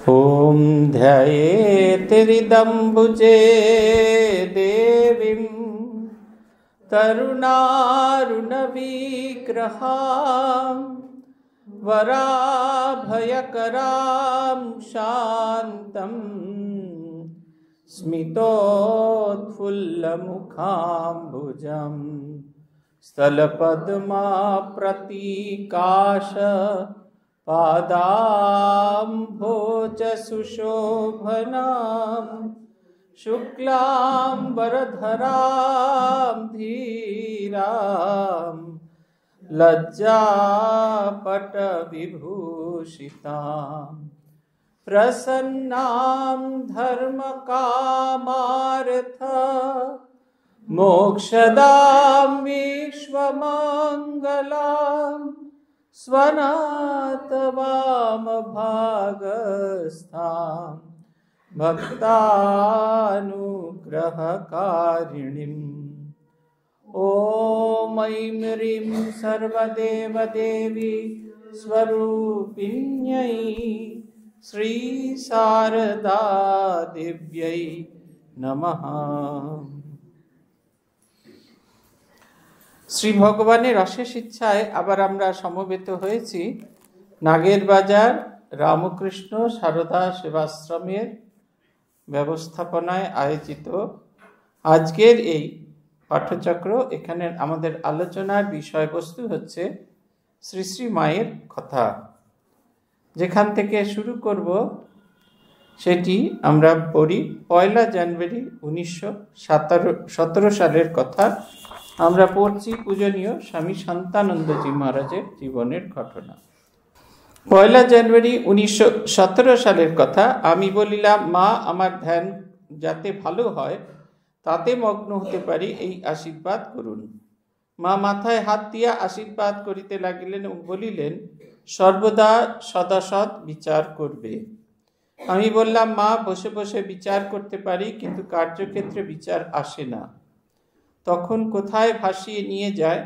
ॐ ध्यायेत्थिदम्बुजे देवीं करुणारुणविग्रहां वराभयकरां शान्तं स्मितोत्फुल्लमुखाम्बुजं स्थलपद्माप्रतीकाश पादाम्भोजसुशोभनां शुक्लाम्बरधरां धीरां लज्जापटविभूषितां प्रसन्नां धर्मकामार्थ मोक्षदां विश्वमङ्गलां स्वनातवामभागस्थां भक्तानुग्रहकारिणीम् ॐ ऐं ह्रीं सर्वदेवदेवी स्वरूपिण्यै श्रीशारदा देव्यै नमः। শ্রী ভগবানের অশেষ ইচ্ছায় আবার আমরা সমবেত হয়েছি নাগেরবাজার রামকৃষ্ণ সারদা সেবাশ্রমের ব্যবস্থাপনায় আয়োজিত আজকের এই পাঠচক্র। এখানে আমাদের আলোচনার বিষয়বস্তু হচ্ছে শ্রী শ্রী মায়ের কথা। যেখান থেকে শুরু করব সেটি আমরা পড়ি 1 জানুয়ারি 1917 সালের কথা। আমরা পড়ছি পূজনীয় স্বামী শান্তানন্দজি মহারাজের জীবনের ঘটনা। 1 জানুয়ারি 1917 সালের কথা। আমি বলিলাম, মা, আমার ধ্যান যাতে ভালো হয় তাতে মগ্ন হতে পারি, এই আশীর্বাদ করুন। মা মাথায় হাত দিয়া আশীর্বাদ করিতে লাগিলেন এবং বলিলেন, সর্বদা সদাসৎ বিচার করবে। আমি বললাম, মা, বসে বসে বিচার করতে পারি, কিন্তু কার্যক্ষেত্রে বিচার আসে না। তখন কোথায় ভাসিয়ে নিয়ে যায়?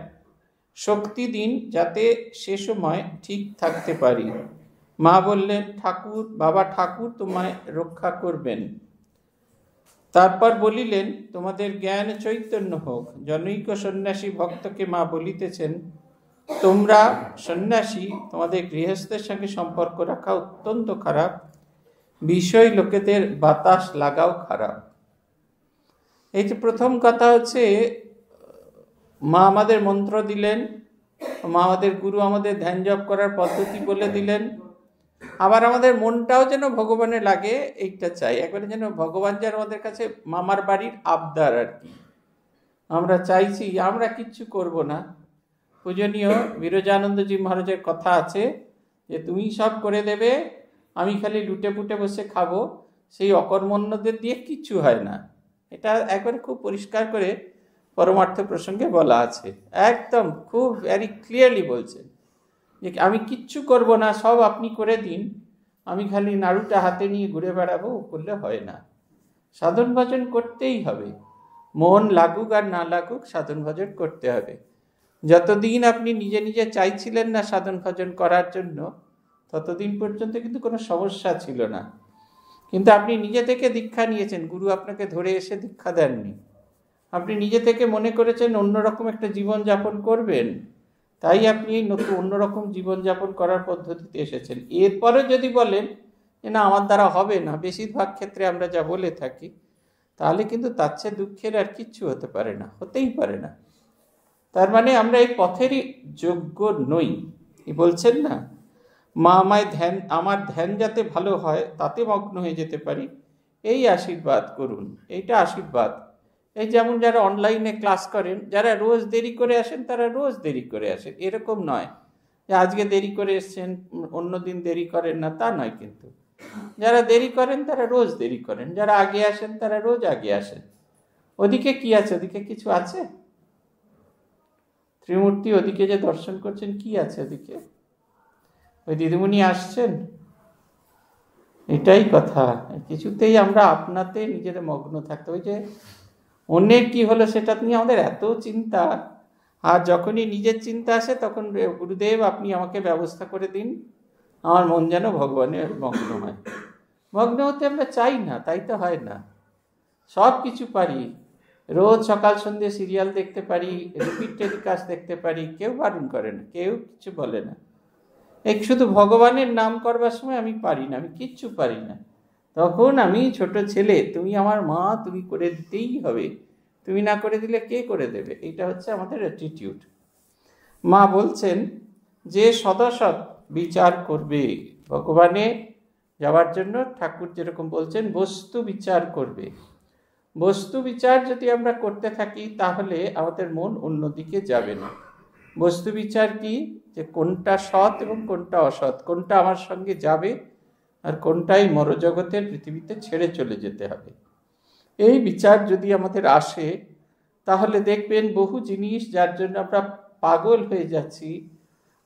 শক্তি দিন যাতে সে সময় ঠিক থাকতে পারি। মা বললেন, বাবা ঠাকুর তোমায় রক্ষা করবেন। তারপর বলিলেন, তোমাদের জ্ঞান চৈতন্য হোক। জনৈক সন্ন্যাসী ভক্তকে মা বলিতেছেন, তোমরা সন্ন্যাসী, তোমাদের গৃহস্থের সঙ্গে সম্পর্ক রাখা অত্যন্ত খারাপ, বিষয় লোকেদের বাতাস লাগাও খারাপ। এই যে প্রথম কথা হচ্ছে, মা আমাদের মন্ত্র দিলেন, মা আমাদের গুরু, আমাদের ধ্যান জপ করার পদ্ধতি বলে দিলেন। আবার আমাদের মনটাও যেন ভগবানে লাগে, এইটা চাই। একবারে যেন ভগবান যেন আমাদের কাছে মামার বাড়ির আবদার আর কি। আমরা চাইছি, আমরা কিচ্ছু করব না। পূজনীয় বিরজানন্দজি মহারাজের কথা আছে যে তুমি সব করে দেবে, আমি খালি লুটে পুটে বসে খাবো। সেই অকর্মণ্যদের দিয়ে কিচ্ছু হয় না। এটা একবারে খুব পরিষ্কার করে পরমার্থ প্রসঙ্গে বলা আছে। একদম খুব ভেরি ক্লিয়ারলি বলছেন যে আমি কিচ্ছু করব না, সব আপনি করে দিন, আমি খালি নাড়ুটা হাতে নিয়ে ঘুরে বেড়াবো, করলে হয় না। সাধন ভজন করতেই হবে, মন লাগুক আর না লাগুক সাধন ভজন করতে হবে। যতদিন আপনি নিজে নিজে চাইছিলেন না সাধন ভজন করার জন্য, ততদিন পর্যন্ত কিন্তু কোনো সমস্যা ছিল না। কিন্তু আপনি নিজে থেকে দীক্ষা নিয়েছেন, গুরু আপনাকে ধরে এসে দীক্ষা দেননি। আপনি নিজে থেকে মনে করেছেন অন্যরকম একটা জীবনযাপন করবেন, তাই আপনি এই নতুন অন্যরকম জীবনযাপন করার পদ্ধতিতে এসেছেন। এরপরে যদি বলেন যে না আমার দ্বারা হবে না, বেশিরভাগ ক্ষেত্রে আমরা যা বলে থাকি, তাহলে কিন্তু তার চেয়ে দুঃখের আর কিচ্ছু হতে পারে না, হতেই পারে না। তার মানে আমরা এই পথেরই যোগ্য নই। বলছেন না, মা আমায় আমার ধ্যান যাতে ভালো হয় তাতে মগ্ন হয়ে যেতে পারি, এই আশীর্বাদ করুন। এইটা আশীর্বাদ। এই যেমন যারা অনলাইনে ক্লাস করেন, যারা রোজ দেরি করে আসেন তারা রোজ দেরি করে আসেন, এরকম নয় যে আজকে দেরি করে এসছেন অন্য দিন দেরি করেন না, তা নয়। কিন্তু যারা দেরি করেন তারা রোজ দেরি করেন, যারা আগে আসেন তারা রোজ আগে আসেন। ওদিকে কি আছে? ওদিকে কিছু আছে? ত্রিমূর্তি ওদিকে যে দর্শন করছেন, কি আছে ওদিকে? ওই দিদিমণি আসছেন, এটাই কথা। কিছুতেই আমরা আপনাতে নিজেদের মগ্ন থাকতে। ওই যে অন্যের কি হলো সেটা নিয়ে আমাদের এত চিন্তা, আর যখনই নিজের চিন্তা আসে তখন গুরুদেব আপনি আমাকে ব্যবস্থা করে দিন, আমার মন যেন ভগবানের মগ্ন হয়। মগ্ন হতে আমরা চাই না, তাই তো হয় না। সব কিছু পারি, রোজ সকাল সন্ধ্যে সিরিয়াল দেখতে পারি, রিপিট টেলিকাস্ট দেখতে পারি, কেউ বারণ করে না, কেউ কিছু বলে না। এক শুধু ভগবানের নাম করবার সময় আমি পারি না, আমি কিচ্ছু পারি না। তখন আমি ছোট ছেলে, তুমি আমার মা, তুমি করে দিতেই হবে, তুমি না করে দিলে কে করে দেবে? এটা হচ্ছে আমাদের অ্যাটিটিউড। মা বলছেন যে সদসৎ বিচার করবে, ভগবানে যাওয়ার জন্য ঠাকুর যেরকম বলছেন বস্তু বিচার করবে। বস্তু বিচার যদি আমরা করতে থাকি তাহলে আমাদের মন অন্যদিকে যাবে না। বস্তু বিচার কি? যে কোনটা সৎ এবং কোনটা অসৎ, কোনটা আমার সঙ্গে যাবে আর কোনটাই মরজগতের পৃথিবীতে ছেড়ে চলে যেতে হবে। এই বিচার যদি আমাদের আসে তাহলে দেখবেন বহু জিনিস যার জন্য আমরা পাগল হয়ে যাচ্ছি,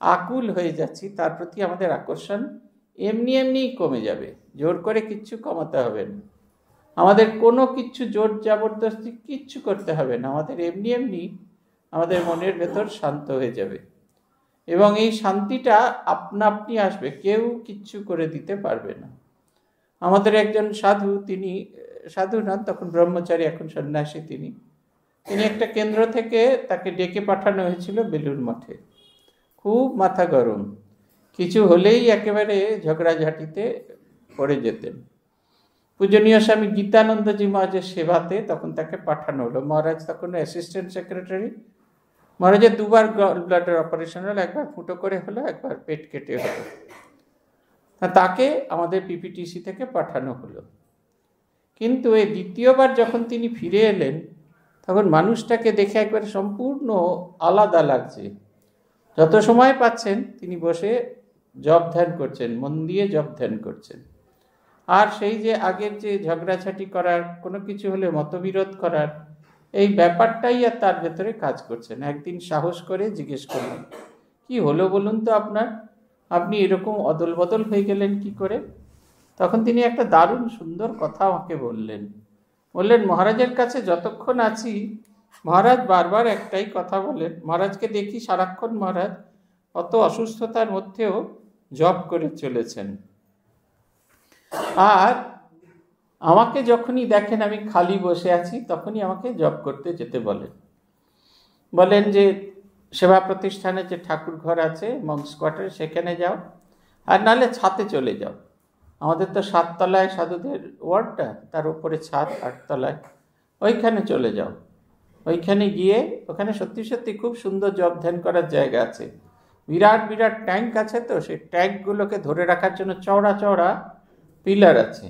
আকুল হয়ে যাচ্ছি, তার প্রতি আমাদের আকর্ষণ এমনি এমনিই কমে যাবে। জোর করে কিচ্ছু কমাতে হবে না, আমাদের কোনো কিচ্ছু জোর জবরদস্তি কিচ্ছু করতে হবে না, আমাদের এমনি এমনি আমাদের মনের ভেতর শান্ত হয়ে যাবে। এবং এই শান্তিটা আপনা আপনি আসবে, কেউ কিচ্ছু করে দিতে পারবে না। আমাদের একজন সাধু, তিনি সাধু নন, তখন ব্রহ্মচারী, এখন সন্ন্যাসী, তিনি একটা কেন্দ্র থেকে তাকে ডেকে পাঠানো হয়েছিল বেলুড় মঠে। খুব মাথা গরম, কিছু হলেই একেবারে ঝগড়াঝাটিতে পড়ে যেতেন। পূজনীয় স্বামী গীতানন্দজি মহারাজের সেবাতে তখন তাকে পাঠানো হলো। মহারাজ তখন অ্যাসিস্ট্যান্ট সেক্রেটারি। মহারাজের দুবার গল ব্লাডার অপারেশন হলো, একবার ফুটো করে হলো, একবার পেট কেটে হলো। তাকে আমাদের পিপিটিসি থেকে পাঠানো হলো। কিন্তু এই দ্বিতীয়বার যখন তিনি ফিরে এলেন তখন মানুষটাকে দেখে একবার সম্পূর্ণ আলাদা লাগছে। যত সময় পাচ্ছেন তিনি বসে জপ ধ্যান করছেন, মন দিয়ে জপ ধ্যান করছেন। আর সেই যে আগের যে ঝগড়াঝাটি করার, কোনো কিছু হলে মতবিরোধ করার, এই ব্যাপারটাই আর তার ভেতরে কাজ করছে না। একদিন সাহস করে জিজ্ঞেস করলেন, কি হলো বলুন তো আপনার, আপনি এরকম অদল বদল হয়ে গেলেন কি করে? তখন তিনি একটা দারুণ সুন্দর কথা আমাকে বললেন। মহারাজের কাছে যতক্ষণ আছি মহারাজ বারবার একটাই কথা বলেন। মহারাজকে দেখি সারাক্ষণ মহারাজ অত অসুস্থতার মধ্যেও জপ করে চলেছেন। আর আমাকে যখনই দেখেন আমি খালি বসে আছি তখনই আমাকে জপ করতে যেতে বলেন যে সেবা প্রতিষ্ঠানে যে ঠাকুর ঘর আছে মঙ্কস কোয়ার্টারে, সেখানে যাও, আর নাহলে ছাদে চলে যাও। আমাদের তো 7 তলায় সাধুদের ওয়ার্ডটা, তার উপরে ছাদ 8 তলায়, ওইখানে চলে যাও। ওইখানে গিয়ে ওখানে সত্যি সত্যি খুব সুন্দর জপ ধ্যান করার জায়গা আছে। বিরাট বিরাট ট্যাঙ্ক আছে, তো সেই ট্যাঙ্কগুলোকে ধরে রাখার জন্য চওড়া চওড়া পিলার আছে।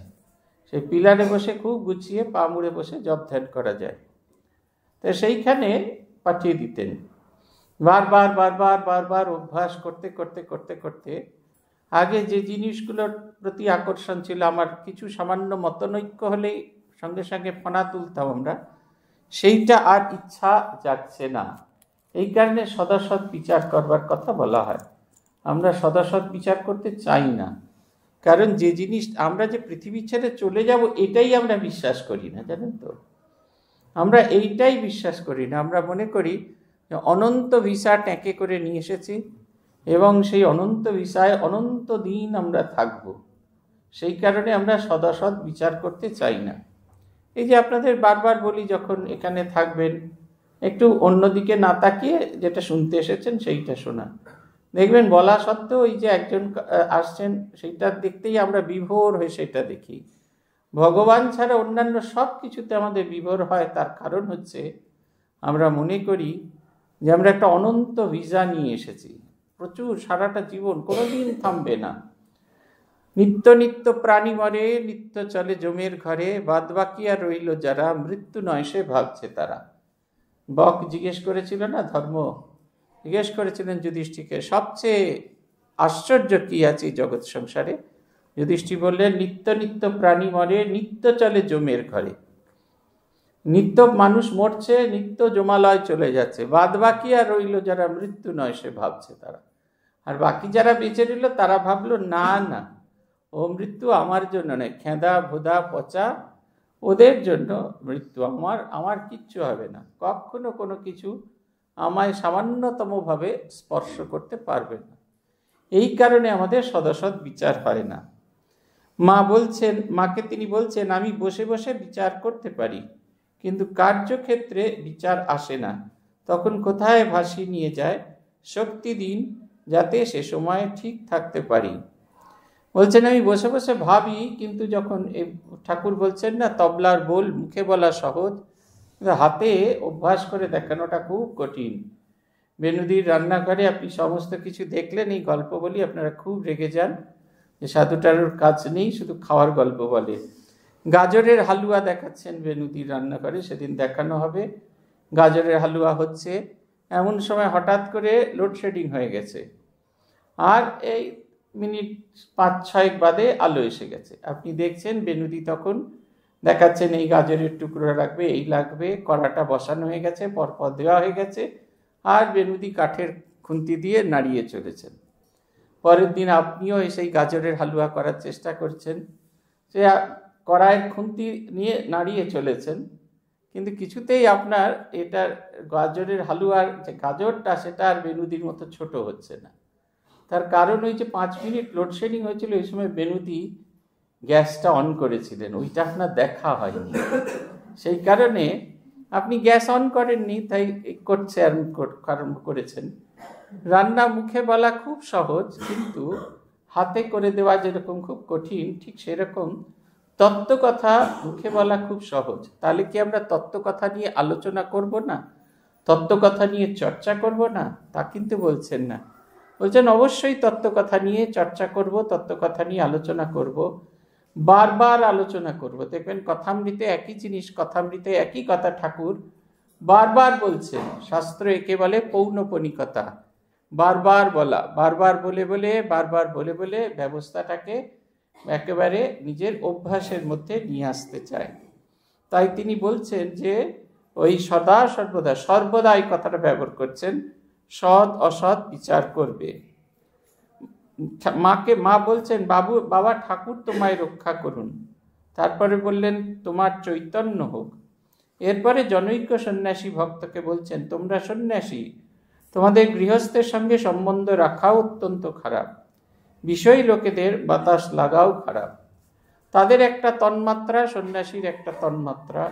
সেই পিলারে বসে খুব গুছিয়ে পা মুড়ে বসে জপ ধ্যান করা যায়। তো সেইখানে পাঠিয়ে দিতেন। বারবার বারবার বারবার অভ্যাস করতে করতে করতে করতে আগে যে জিনিসগুলোর প্রতি আকর্ষণ ছিল, আমার কিছু সামান্য মতনৈক্য হলেই সঙ্গে সঙ্গে ফনা তুলতাম আমরা, সেইটা আর ইচ্ছা জাগছে না। এই কারণে সদাসৎ বিচার করবার কথা বলা হয়। আমরা সদাসৎ বিচার করতে চাই না, কারণ যে জিনিস আমরা যে পৃথিবী ছেড়ে চলে যাব এটাই আমরা বিশ্বাস করি না, জানেন তো। আমরা এইটাই বিশ্বাস করি না। আমরা মনে করি যে অনন্ত ভিসা ট্যাঁকে করে নিয়ে এসেছি এবং সেই অনন্ত ভিসায় অনন্ত দিন আমরা থাকব। সেই কারণে আমরা সদাসৎ বিচার করতে চাই না। এই যে আপনাদের বারবার বলি, যখন এখানে থাকবেন একটু অন্যদিকে না তাকিয়ে যেটা শুনতে এসেছেন সেইটা শোনা। দেখবেন বলা সত্ত্বেও ওই যে একজন আসছেন সেইটা দেখতেই আমরা বিভোর হয়ে সেটা দেখি। ভগবান ছাড়া অন্যান্য সব কিছুতে আমাদের বিভোর হয়। তার কারণ হচ্ছে আমরা মনে করি যে আমরা একটা অনন্ত ভিসা নিয়ে এসেছি, প্রচুর, সারাটা জীবন, কোনোদিন থামবে না। নিত্য নিত্য প্রাণী মরে, নিত্য চলে জমের ঘরে, বাদ বাকি আর রইল যারা, মৃত্যু নয় সে ভাবছে তারা। বক জিজ্ঞেস করেছিল না, ধর্ম জিজ্ঞেস করেছিলেন যুধিষ্ঠিরকে, সবচেয়ে আশ্চর্য কি আছে জগৎ সংসারে? যুধিষ্ঠির বললেন, নিত্য নিত্য প্রাণী মরে, নিত্য চলে জমের ঘরে। নিত্য মানুষ মরছে, নিত্য জমালয় চলে যাচ্ছে, বাদ বাকি আর রইল যারা, মৃত্যু নয় সে ভাবছে তারা। আর বাকি যারা বেঁচে রইল তারা ভাবলো, না না, ও মৃত্যু আমার জন্য নয়, খেঁদা ভোদা পচা ওদের জন্য মৃত্যু, আমার কিচ্ছু হবে না, কখনো কোনো কিছু আমায় সামান্যতমভাবে স্পর্শ করতে পারবে না। এই কারণে আমাদের সদাসৎ বিচার হয় না। মাকে তিনি বলছেন, আমি বসে বসে বিচার করতে পারি, কিন্তু কার্যক্ষেত্রে বিচার আসে না। তখন কোথায় ভাসি নিয়ে যায়, শক্তি দিন যাতে সে সময় ঠিক থাকতে পারি। বলছেন আমি বসে বসে ভাবি, কিন্তু যখন ঠাকুর বলছেন না, তবলার বোল মুখে বলা সহজ, হাতে অভ্যাস করে দেখানোটা খুব কঠিন। বেনুদির রান্নাঘরে আপনি সমস্ত কিছু দেখলেন, এই গল্প বলি আপনারা খুব রেগে যান যে সাধুটারুর কাজ নেই, শুধু খাওয়ার গল্প বলে। গাজরের হালুয়া দেখাচ্ছেন বেনুদির রান্নাঘরে, সেদিন দেখানো হবে। গাজরের হালুয়া হচ্ছে, এমন সময় হঠাৎ করে লোডশেডিং হয়ে গেছে, আর এই মিনিট 5-6 বাদে আলো এসে গেছে। আপনি দেখছেন বেনুদি তখন দেখাচ্ছেন এই গাজরের টুকরো রাখবে, এই লাগবে, কড়াটা বসানো হয়ে গেছে, পরপর দেওয়া হয়ে গেছে, আর বেনুদি কাঠের খুন্তি দিয়ে নাড়িয়ে চলেছেন। পরের দিন আপনিও সেই গাজরের হালুয়া করার চেষ্টা করছেন, সে কড়াইয়ের খুন্তি নিয়ে নাড়িয়ে চলেছেন, কিন্তু কিছুতেই আপনার এটার গাজরের হালুয়ার যে গাজরটা সেটা আর বেনুদির মতো ছোট হচ্ছে না। তার কারণ ওই যে 5 মিনিট লোডশেডিং হয়েছিল, ওই সময় বেনুদি গ্যাসটা অন করেছিলেন, ওইটা আপনার দেখা হয়নি। সেই কারণে আপনি গ্যাস অন করেননি, তাই করছে আরম্ভ করেছেন। রান্না মুখে বলা খুব সহজ, কিন্তু হাতে করে দেওয়া যেরকম খুব কঠিন, ঠিক সেরকম তত্ত্বকথা মুখে বলা খুব সহজ। তাহলে কি আমরা তত্ত্বকথা নিয়ে আলোচনা করব না, তত্ত্বকথা নিয়ে চর্চা করব না? তা কিন্তু বলছেন না। বলছেন অবশ্যই তত্ত্বকথা নিয়ে চর্চা করব, তত্ত্বকথা নিয়ে আলোচনা করব, বারবার আলোচনা করব। দেখবেন কথামৃতে একই জিনিস, কথামৃতে একই কথা ঠাকুর বারবার বলছেন। শাস্ত্র একে বলে পৌনঃপুনিকতা, বারবার বলা, বারবার বলে বলে ব্যবস্থাটাকে একেবারে নিজের অভ্যাসের মধ্যে নিয়ে আসতে চায়। তাই তিনি বলছেন যে ওই সর্বদা এই কথাটা ব্যবহার করছেন, সৎ অসৎ বিচার করবে। মা বলছেন বাবা ঠাকুর তোমায় রক্ষা করুন। তারপরে বললেন তোমার চৈতন্য হোক। এরপরে জনৈক সন্ন্যাসী ভক্তকে বলছেন, তোমরা সন্ন্যাসী, তোমাদের গৃহস্থের সঙ্গে সম্বন্ধ রাখাও অত্যন্ত খারাপ, বিষয় লোকেদের বাতাস লাগাও খারাপ। তাদের একটা তন্মাত্রা, সন্ন্যাসীর একটা তন্মাত্রা,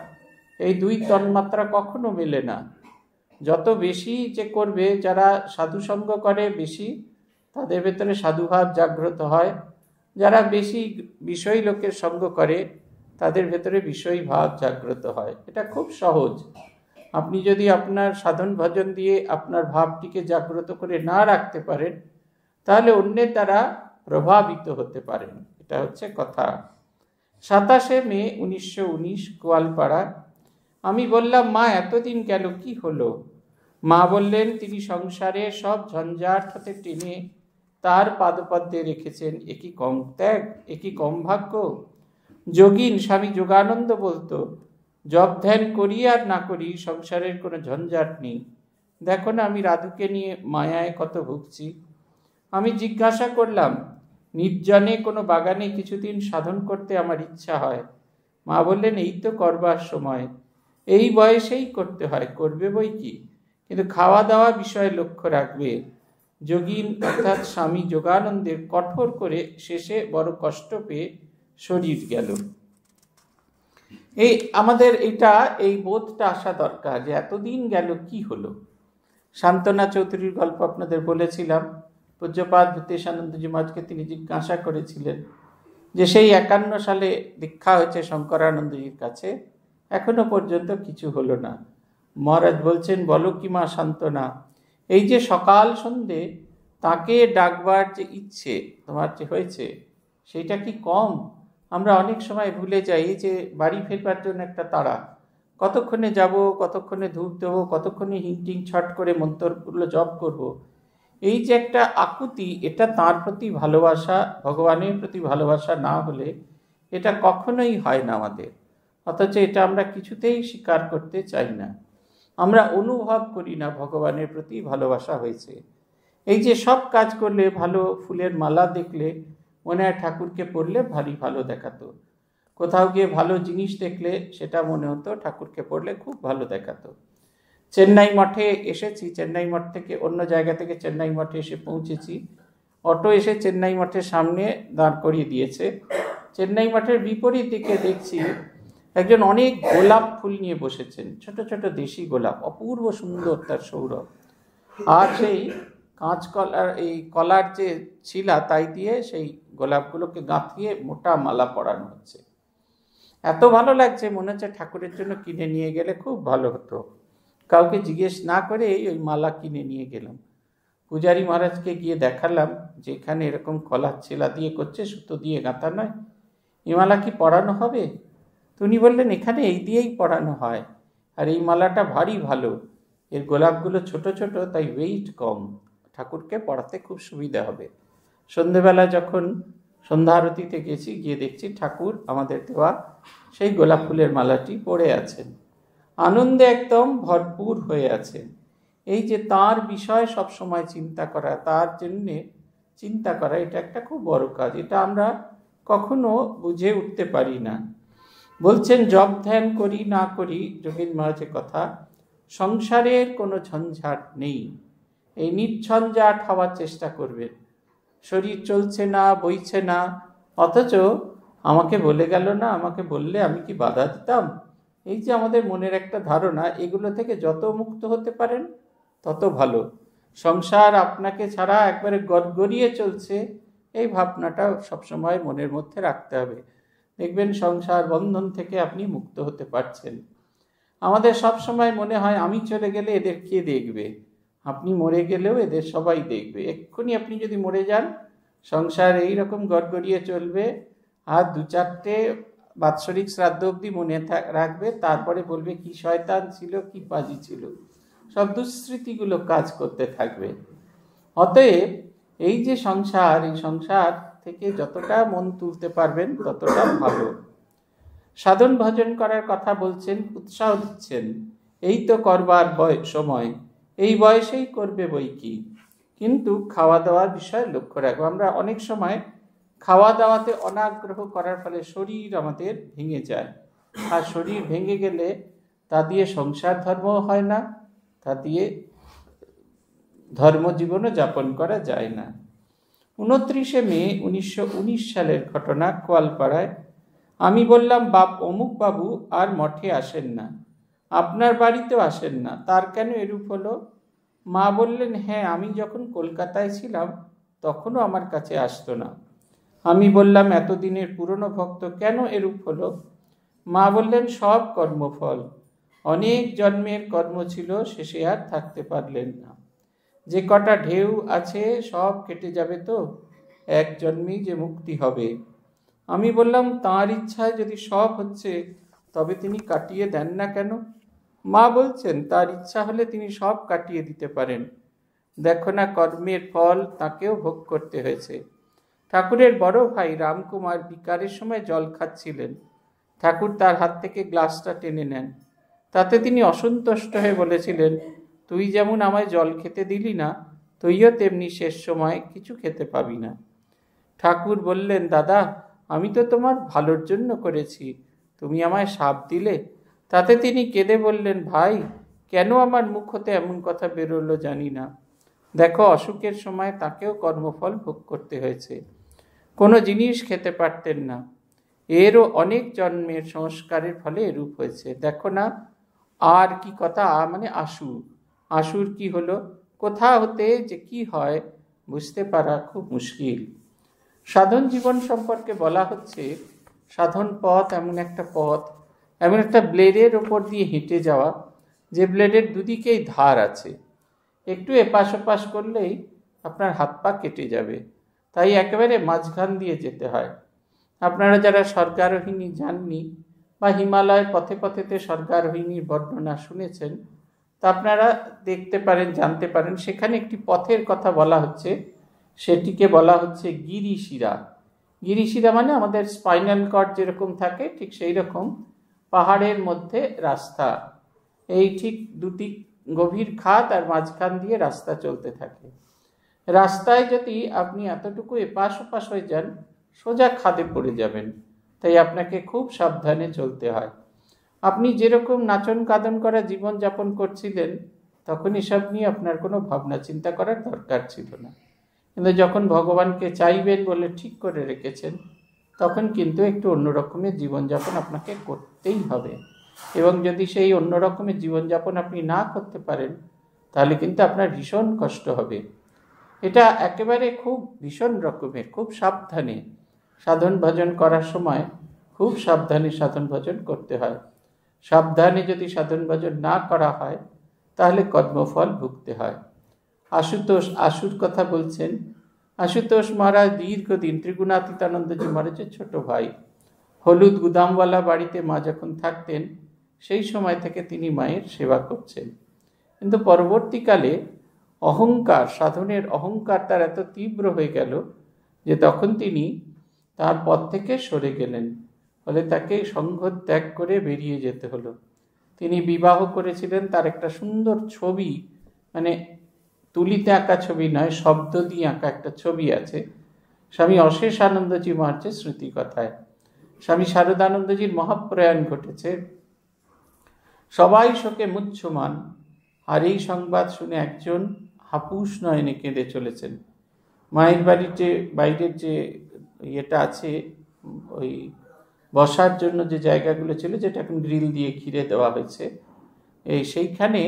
এই 2 তন্মাত্রা কখনো মেলে না। যত বেশি যে করবে, যারা সাধুসঙ্গ করে বেশি, তাদের ভেতরে সাধুভাব জাগ্রত হয়। যারা বেশি বিষয় লোকের সঙ্গ করে, তাদের ভেতরে বিষয় ভাব জাগ্রত হয়। এটা খুব সহজ। আপনি যদি আপনার সাধন ভজন দিয়ে আপনার ভাবটিকে জাগ্রত করে না রাখতে পারেন, তাহলে অন্যের দ্বারা প্রভাবিত হতে পারেন। এটা হচ্ছে কথা। 27 মে 1919 গোয়ালপাড়া। আমি বললাম, মা এতদিন গেল, কি হলো? মা বললেন, তিনি সংসারে সব ঝঞ্ঝাট হতে টেনে তার পাদপদ্মে রেখেছেন। একই কম ত্যাগ, একই কম ভাগ্য। যোগীন স্বামী যোগানন্দ বলতো, জপ ধ্যান করি আর না করি, সংসারের কোনো ঝঞ্ঝাট নেই। দেখো না, আমি রাধুকে নিয়ে মায়ায় কত ভুগছি। আমি জিজ্ঞাসা করলাম, নির্জনে কোনো বাগানে কিছুদিন সাধন করতে আমার ইচ্ছা হয়। মা বললেন, এই তো করবার সময়, এই বয়সেই করতে হয়, করবে বই কি, কিন্তু খাওয়া দাওয়া বিষয়ে লক্ষ্য রাখবে। যোগীন অর্থাৎ স্বামী যোগানন্দের কঠোর করে শেষে বড় কষ্ট পেয়ে শরীর গেল। আমাদের এই বোধটা আসা দরকার যে এতদিন গেল, কি হলো। শান্তনা চৌধুরীর গল্প আপনাদের বলেছিলাম। পূজ্যপাদ ভূতেশানন্দজি মহারাজকে তিনি জিজ্ঞাসা করেছিলেন যে সেই 51 সালে দীক্ষা হয়েছে শঙ্করানন্দজির কাছে, এখনো পর্যন্ত কিছু হলো না। মহারাজ বলছেন, বলো কি মা শান্তনা, এই যে সকাল সন্ধে তাকে ডাকবার যে ইচ্ছে তোমার যে হয়েছে, সেইটা কি কম? আমরা অনেক সময় ভুলে যাই যে বাড়ি ফেরবার জন্য একটা তাড়া, কতক্ষণে যাব, কতক্ষণে ধূপ দেবো, কতক্ষণে হিংটিং ছট করে মন্ত্রগুলো জপ করব। এই যে একটা আকুতি, এটা তার প্রতি ভালোবাসা, ভগবানের প্রতি ভালোবাসা না হলে এটা কখনোই হয় না আমাদের। অথচ এটা আমরা কিছুতেই স্বীকার করতে চাই না। আমরা অনুভব করি না ভগবানের প্রতি ভালোবাসা হয়েছে। এই যে সব কাজ করলে, ভালো ফুলের মালা দেখলে মনে হয় ঠাকুরকে পড়লে ভারী ভালো দেখাতো, কোথাও গিয়ে ভালো জিনিস দেখলে সেটা মনে হতো ঠাকুরকে পড়লে খুব ভালো দেখাতো। চেন্নাই মঠে এসেছি, চেন্নাই মঠ থেকে অন্য জায়গা থেকে চেন্নাই মঠে এসে পৌঁছেছি। অটো এসে চেন্নাই মঠের সামনে দাঁড় করিয়ে দিয়েছে। চেন্নাই মাঠের বিপরীত দিকে দেখছি একজন অনেক গোলাপ ফুল নিয়ে বসেছেন, ছোট ছোট দেশি গোলাপ, অপূর্ব সুন্দর তার সৌরভ। আর সেই কাঁচ কলার, এই কলার যে ছিলা, তাই দিয়ে সেই গোলাপগুলোকে গাঁথিয়ে মোটা মালা পরানো হচ্ছে। এত ভালো লাগছে, মনে হচ্ছে ঠাকুরের জন্য কিনে নিয়ে গেলে খুব ভালো হতো। কাউকে জিজ্ঞেস না করে ওই মালা কিনে নিয়ে গেলাম। পূজারী মহারাজকে গিয়ে দেখালাম যে এখানে এরকম কলার ছিলা দিয়ে করছে, সুতো দিয়ে গাঁথা নয়, এই মালা কি পরানো হবে? উনি বললেন এখানে এই দিয়েই পরানো হয়, আর এই মালাটা ভারী ভালো, এর গোলাপগুলো ছোট ছোট, তাই ওয়েট কম, ঠাকুরকে পরাতে খুব সুবিধা হবে। সন্ধেবেলা যখন সন্ধ্যা আরতিতে গেছি, গিয়ে দেখছি ঠাকুর আমাদের দেওয়া সেই গোলাপ ফুলের মালাটি পরে আছেন, আনন্দে একদম ভরপুর হয়ে আছেন। এই যে তার বিষয় সব সময় চিন্তা করা, তার জন্যে চিন্তা করা, এটা একটা খুব বড় কাজ। এটা আমরা কখনো বুঝে উঠতে পারি না। বলছেন জপ ধ্যান করি না করি, যোগীন মহারাজের কথা, সংসারের কোনো ঝঞ্ঝাট নেই, এই নির্ঝঞ্ঝাট হওয়ার চেষ্টা করবেন। শরীর চলছে না, বইছে না, অথচ আমাকে বলে গেল না, আমাকে বললে আমি কি বাধা দিতাম, এই যে আমাদের মনের একটা ধারণা, এগুলো থেকে যত মুক্ত হতে পারেন তত ভালো। সংসার আপনাকে ছাড়া একবারে গড়গড়িয়ে চলছে, এই ভাবনাটা সবসময় মনের মধ্যে রাখতে হবে। দেখবেন সংসার বন্ধন থেকে আপনি মুক্ত হতে পারছেন। আমাদের সব সময় মনে হয় আমি চলে গেলে এদের কে দেখবে, আপনি মরে গেলেও এদের সবাই দেখবে। এক্ষুনি আপনি যদি মরে যান, সংসার এইরকম গড়গড়িয়ে চলবে, আর 2-4টে বাৎসরিক শ্রাদ্ধ অবধি মনে রাখবে, তারপরে বলবে কি শয়তান ছিল, কি পাজি ছিল, সব দুঃস্মৃতিগুলো কাজ করতে থাকবে। অতএব এই যে সংসার, এই সংসার থেকে যতটা মন তুলতে পারবেন ততটা ভালো। সাধন ভজন করার কথা বলছেন, উৎসাহ দিচ্ছেন, এই তো করবার সময়, এই বয়সেই করবে বই কি, কিন্তু খাওয়া দাওয়ার বিষয়ে লক্ষ্য রাখবো। আমরা অনেক সময় খাওয়া দাওয়াতে অনাগ্রহ করার ফলে শরীর আমাদের ভেঙে যায়, আর শরীর ভেঙে গেলে তা দিয়ে সংসার ধর্মও হয় না, তা দিয়ে ধর্মজীবনও যাপন করা যায় না। 29শে মে 1919 সালের ঘটনা, কোয়ালপাড়ায়। আমি বললাম অমুক বাবু আর মঠে আসেন না, আপনার বাড়িতেও আসেন না, তার কেন এরূপ হলো? মা বললেন, হ্যাঁ, আমি যখন কলকাতায় ছিলাম তখনও আমার কাছে আসতো না। আমি বললাম এতদিনের পুরনো ভক্ত, কেন এরূপ হলো? মা বললেন সব কর্মফল, অনেক জন্মের কর্ম ছিল, শেষে আর থাকতে পারলেন না। যে কটা ঢেউ আছে সব কেটে যাবে, তো এক জন্মেই যে মুক্তি হবে। আমি বললাম তাঁর ইচ্ছায় যদি সব হচ্ছে, তবে তিনি কাটিয়ে দেন না কেন? মা বলছেন তার ইচ্ছা হলে তিনি সব কাটিয়ে দিতে পারেন, দেখো না কর্মের ফল তাকেও ভোগ করতে হয়েছে। ঠাকুরের বড় ভাই রামকুমার বিকারের সময় জল খাচ্ছিলেন, ঠাকুর তার হাত থেকে গ্লাসটা টেনে নেন, তাতে তিনি অসন্তুষ্ট হয়ে বলেছিলেন, তুই যেমন আমায় জল খেতে দিলি না, তুইও তেমনি শেষ সময় কিছু খেতে পাবি না। ঠাকুর বললেন, দাদা, আমি তো তোমার ভালোর জন্য করেছি, তুমি আমায় শাপ দিলে। তাতে তিনি কেঁদে বললেন, ভাই, কেন আমার মুখ হতে এমন কথা বেরোলো জানি না, দেখো অসুখের সময় তাকেও কর্মফল ভোগ করতে হয়েছে, কোনো জিনিস খেতে পারতেন না, এরও অনেক জন্মের সংস্কারের ফলে এরূপ হয়েছে, দেখো না। আর কি কথা, মানে আসুর কি হলো, কোথা হতে যে কি হয় বুঝতে পারা খুব মুশকিল। সাধন জীবন সম্পর্কে বলা হচ্ছে, সাধন পথ এমন একটা পথ, এমন একটা ব্লেডের ওপর দিয়ে হেঁটে যাওয়া, যে ব্লেডের দুদিকেই ধার আছে, একটু এপাশ ওপাশ করলেই আপনার হাত পা কেটে যাবে, তাই একেবারে মাঝখান দিয়ে যেতে হয়। আপনারা যারা স্বর্গারোহিণী যাননি বা হিমালয়ের পথে পথেতে স্বর্গারোহিণীর বর্ণনা শুনেছেন, তা আপনারা দেখতে পারেন, জানতে পারেন, সেখানে একটি পথের কথা বলা হচ্ছে, সেটিকে বলা হচ্ছে গিরিশিরা। গিরিশিরা মানে আমাদের স্পাইনাল কর্ড যেরকম থাকে ঠিক সেই রকম পাহাড়ের মধ্যে রাস্তা, এই ঠিক দুটি গভীর খাত, আর মাঝখান দিয়ে রাস্তা চলতে থাকে। রাস্তায় যদি আপনি এতটুকু এপাশ ওপাশ হয়ে যান, সোজা খাদে পড়ে যাবেন, তাই আপনাকে খুব সাবধানে চলতে হয়। আপনি যেরকম নাচন কাদন করা জীবন যাপন করছিলেন, তখন এসব নিয়ে আপনার কোনো ভাবনা চিন্তা করার দরকার ছিল না, কিন্তু যখন ভগবানকে চাইবেন বলে ঠিক করে রেখেছেন, তখন কিন্তু একটু অন্য রকমের জীবনযাপন আপনাকে করতেই হবে। এবং যদি সেই অন্য রকমের জীবনযাপন আপনি না করতে পারেন, তাহলে কিন্তু আপনার ভীষণ কষ্ট হবে। এটা একেবারে খুব ভীষণ রকমের, খুব সাবধানে সাধন ভজন করার সময় খুব সাবধানে সাধন ভজন করতে হয়। সাবধানে যদি সাধন ভজন না করা হয়, তাহলে কর্মফল ভুগতে হয়। আশুর কথা বলছেন। আশুতোষ মহারাজ দীর্ঘদিন ত্রিগুণাতীতানন্দজি মহারাজের ছোট ভাই। হলুদ গুদামওয়ালা বাড়িতে মা যখন থাকতেন, সেই সময় থেকে তিনি মায়ের সেবা করছেন। কিন্তু পরবর্তীকালে অহংকার, সাধনের অহংকার তার এত তীব্র হয়ে গেল যে তখন তিনি তার পথ থেকে সরে গেলেন। ফলে তাকে সঙ্ঘ ত্যাগ করে বেরিয়ে যেতে হলো। তিনি বিবাহ করেছিলেন, তার একটা সুন্দর ছবি, মানে তুলিতে আঁকা ছবি নয়, শব্দ দিয়ে আঁকা একটা ছবি আছে স্বামী অশেষানন্দজি মহারাজের স্মৃতি কথায়। স্বামী শারদানন্দজির মহাপ্রয়াণ ঘটেছে, সবাই শোকে মুহ্যমান। আর এই সংবাদ শুনে একজন হাপুস নয়নে কেঁদে চলেছেন। মায়ের বাড়ির যে বাইরের যে ইয়েটা আছে, ওই বসার জন্য যে জায়গাগুলো ছিল, যেটা এখন গ্রিল দিয়ে ঘিরে দেওয়া হয়েছে, সেইখানে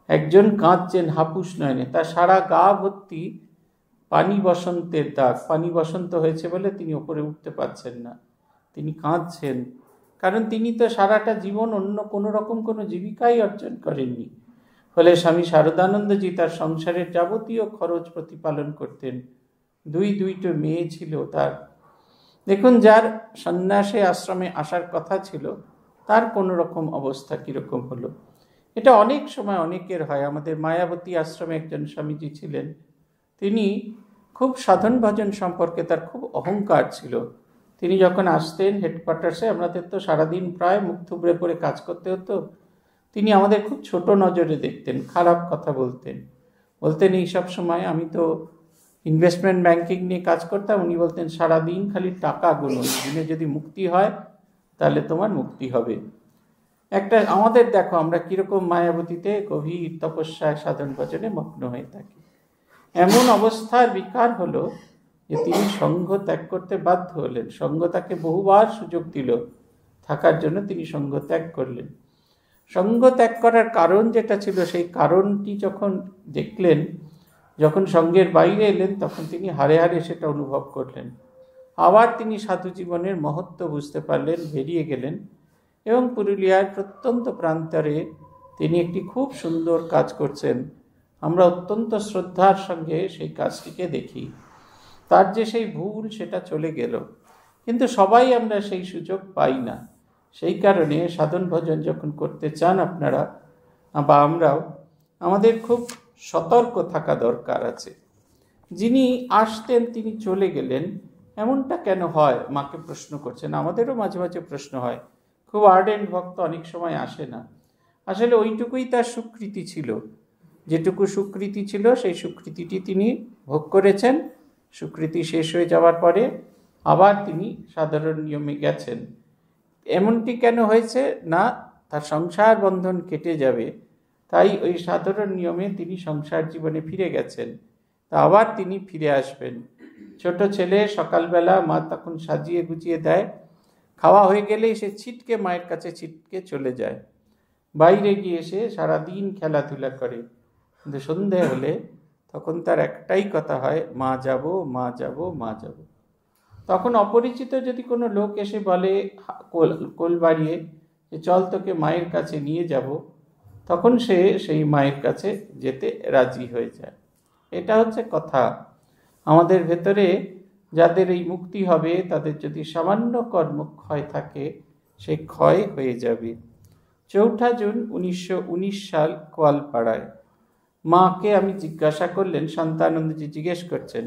একজন কাঁদছেন হাপুস নয়নে। তার সারা গা ভর্তি পানি বসন্তের দাগ। পানি বসন্ত হয়েছে বলে তিনি ওপরে উঠতে পারছেন না, তিনি কাঁদছেন। কারণ তিনি তো সারাটা জীবন অন্য কোনো রকম কোনো জীবিকাই অর্জন করেননি। ফলে স্বামী শারদানন্দজি তার সংসারের যাবতীয় খরচ প্রতিপালন করতেন। দুইটো মেয়ে ছিল তার। দেখুন, যার সন্ন্যাসে আশ্রমে আসার কথা ছিল, তার কোনো রকম অবস্থা কীরকম হলো। এটা অনেক সময় অনেকের হয়। আমাদের মায়াবতী আশ্রমে একজন স্বামীজি ছিলেন, তিনি খুব সাধন ভজন সম্পর্কে তার খুব অহংকার ছিল। তিনি যখন আসতেন হেডকোয়ার্টার্সে, আমাদের তো সারাদিন প্রায় মুখ থুবড়ে পড়ে কাজ করতে হতো, তিনি আমাদের খুব ছোট নজরে দেখতেন, খারাপ কথা বলতেন এই সব সময়। আমি তো ইনভেস্টমেন্ট ব্যাংকিং নিয়ে কাজ করতাম, উনি বলতেন সারাদিন খালি টাকা গুনুন, দিনে যদি মুক্তি হয় তাহলে তোমার মুক্তি হবে। একটা আমাদের দেখো, আমরা কীরকম মায়াবতীতে গভীর তপস্যায় সাধন ভজনে মগ্ন হয়ে থাকি। এমন অবস্থার বিকার হলো যে তিনি সঙ্ঘ ত্যাগ করতে বাধ্য হলেন। সঙ্ঘ তাকে বহুবার সুযোগ দিল থাকার জন্য, তিনি সঙ্ঘ ত্যাগ করলেন। সঙ্ঘ ত্যাগ করার কারণ যেটা ছিল, সেই কারণটি যখন দেখলেন, যখন সঙ্ঘের বাইরে এলেন, তখন তিনি হারে হারে সেটা অনুভব করলেন। আবার তিনি সাধু জীবনের মহত্ব বুঝতে পারলেন, বেরিয়ে গেলেন এবং পুরুলিয়ার প্রত্যন্ত প্রান্তরে তিনি একটি খুব সুন্দর কাজ করছেন। আমরা অত্যন্ত শ্রদ্ধার সঙ্গে সেই কাজটিকে দেখি। তার যে সেই ভুল, সেটা চলে গেল, কিন্তু সবাই আমরা সেই সুযোগ পাই না। সেই কারণে সাধন ভজন যখন করতে চান আপনারা বা আমরাও, আমাদের খুব সতর্ক থাকা দরকার আছে। যিনি আসতেন তিনি চলে গেলেন, এমনটা কেন হয়? মাকে প্রশ্ন করছেন। আমাদেরও মাঝে মাঝে প্রশ্ন হয়। খুব আর্ডেন্ট ভক্ত অনেক সময় আসে না। আসলে ওইটুকুই তার স্বীকৃতি ছিল। যেটুকু স্বীকৃতি ছিল, সেই স্বীকৃতিটি তিনি ভোগ করেছেন। স্বীকৃতি শেষ হয়ে যাওয়ার পরে আবার তিনি সাধারণ নিয়মে গেছেন। এমনটি কেন হয়েছে? না, তার সংসার বন্ধন কেটে যাবে, তাই ওই সাধারণ নিয়মে তিনি সংসার জীবনে ফিরে গেছেন। তা আবার তিনি ফিরে আসবেন। ছোট ছেলে সকালবেলা মা তখন সাজিয়ে গুছিয়ে দেয়, খাওয়া হয়ে গেলেই সে ছিটকে মায়ের কাছে ছিটকে চলে যায়। বাইরে গিয়ে সে সারাদিন খেলাধুলা করে, কিন্তু সন্ধে হলে তখন তার একটাই কথা হয়, মা যাব, মা যাব, মা যাব। তখন অপরিচিত যদি কোনো লোক এসে বলে কোল বাড়িয়ে যে চল তোকে মায়ের কাছে নিয়ে যাব, তখন সে সেই মায়ের কাছে যেতে রাজি হয়ে যায়। এটা হচ্ছে কথা। আমাদের ভেতরে যাদের এই মুক্তি হবে, তাদের যদি সামান্য কর্মক্ষয় থাকে, সে ক্ষয় হয়ে যাবে। 4 জুন 1919 সাল, কোয়ালপাড়ায় মাকে আমি জিজ্ঞাসা করলেন, শান্তানন্দজি জিজ্ঞেস করছেন,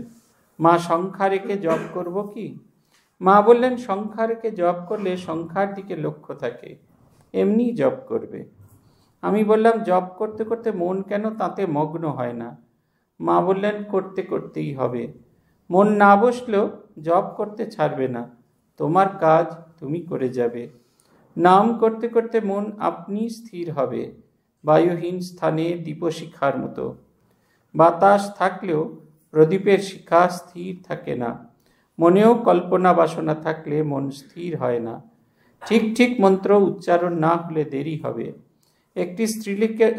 মা সংখ্যা রেখে জপ করব কি? মা বললেন, সংখ্যা রেখে জপ করলে সংখ্যার দিকে লক্ষ্য থাকে, এমনি জপ করবে। আমি বললাম, জপ করতে করতে মন কেন তাতে মগ্ন হয় না? মা বললেন, করতে করতেই হবে। মন না বসলেও জপ করতে ছাড়বে না, তোমার কাজ তুমি করে যাবে। নাম করতে করতে মন আপনি স্থির হবে, বায়ুহীন স্থানে দীপশিখার মতো। বাতাস থাকলেও প্রদীপের শিখা স্থির থাকে না। মনেও কল্পনা বাসনা থাকলে মন স্থির হয় না। ঠিক ঠিক মন্ত্র উচ্চারণ না হলে দেরি হবে। একটি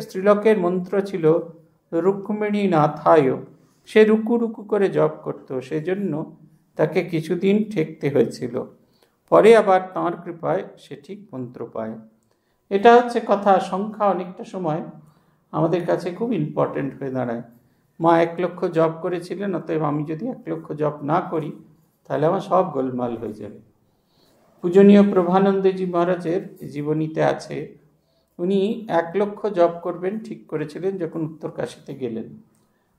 স্ত্রীলোকের মন্ত্র ছিল রুক্মিণী নাথায়। সে রুকু রুকু করে জপ করত, সেজন্য তাকে কিছুদিন ঠেকতে হয়েছিল। পরে আবার তাঁর কৃপায় সে ঠিক মন্ত্র পায়। এটা হচ্ছে কথা। সংখ্যা অনেকটা সময় আমাদের কাছে খুব ইম্পর্টেন্ট হয়ে দাঁড়ায়। মা 1 লক্ষ জপ করেছিলেন, অতএব আমি যদি 1 লক্ষ জপ না করি তাহলে আমার সব গোলমাল হয়ে যাবে। পূজনীয় প্রভানন্দজি মহারাজের জীবনীতে আছে, উনি 1 লক্ষ জপ করবেন ঠিক করেছিলেন যখন উত্তরকাশীতে গেলেন।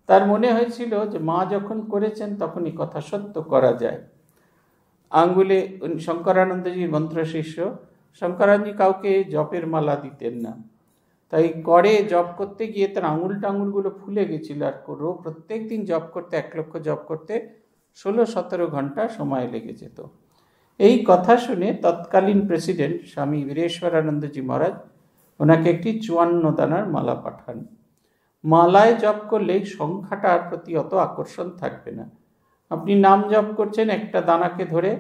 তার মনে হয়েছিল যে মা যখন করেছেন তখন এই কথা সত্য করা যায়। আঙ্গুলে শঙ্করানন্দজির মন্ত্র শিষ্য, শঙ্করানন্দজি কাউকে জপের মালা দিতেন না, তাই করে জপ করতে গিয়ে তার আঙুলগুলো ফুলে গেছিল। আর প্রত্যেক দিন জপ করতে 1 লক্ষ জপ করতে 16-17 ঘন্টা সময় লেগে যেত। এই কথা শুনে তৎকালীন প্রেসিডেন্ট স্বামী বীরেশ্বরানন্দজি মহারাজ ওনাকে একটি 54 দানার মালা পাঠান। মালায় জপ করলে সংখ্যাটার প্রতি অত আকর্ষণ থাকবে না। আপনি নাম জপ করছেন, একটা দানাকে ধরে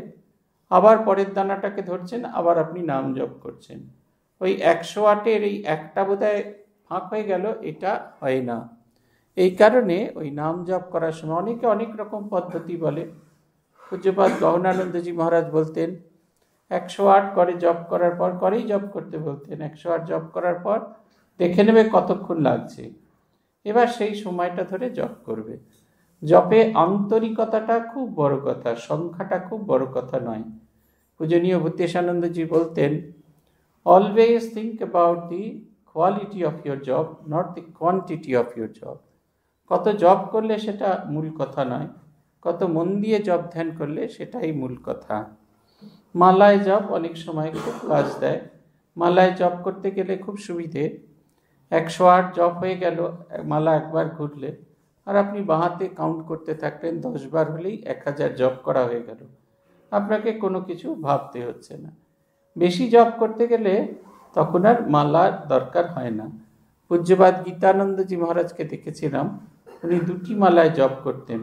আবার পরের দানাটাকে ধরছেন, আবার আপনি নাম জপ করছেন। ওই 108-এর এই একটা বোধহয় ফাঁক হয়ে গেল, এটা হয় না। এই কারণে ওই নাম জপ করার সময় অনেকে অনেক রকম পদ্ধতি বলে। পূজ্যপাদ গহনানন্দজি মহারাজ বলতেন 108 করে জপ করার পর করেই জপ করতে বলতেন। 108 জপ করার পর দেখে নেবে কতক্ষণ লাগছে, এবার সেই সময়টা ধরে জপ করবে। জপে আন্তরিকতাটা খুব বড় কথা, সংখ্যাটা খুব বড় কথা নয়। পূজনীয় ভূতেশানন্দজি বলতেন, always think about the quality of your job, not the quantity of your job. কত জপ করলে সেটা মূল কথা নয়, কত মন দিয়ে জপ ধ্যান করলে সেটাই মূল কথা। মালায় জপ অনেক সময় খুব কাজ দেয়। মালায় জপ করতে গেলে খুব সুবিধে। 108 জপ হয়ে গেল, মালা একবার ঘুরলে, আর আপনি বাঁহাতে কাউন্ট করতে থাকলেন, 10 বার হলেই 1000 জপ করা হয়ে গেল। আপনাকে কোনো কিছু ভাবতে হচ্ছে না। বেশি জপ করতে গেলে তখন আর মালার দরকার হয় না। পূজ্যপাদ গীতানন্দজি মহারাজকে দেখেছিলাম, উনি 2টি মালায় জপ করতেন।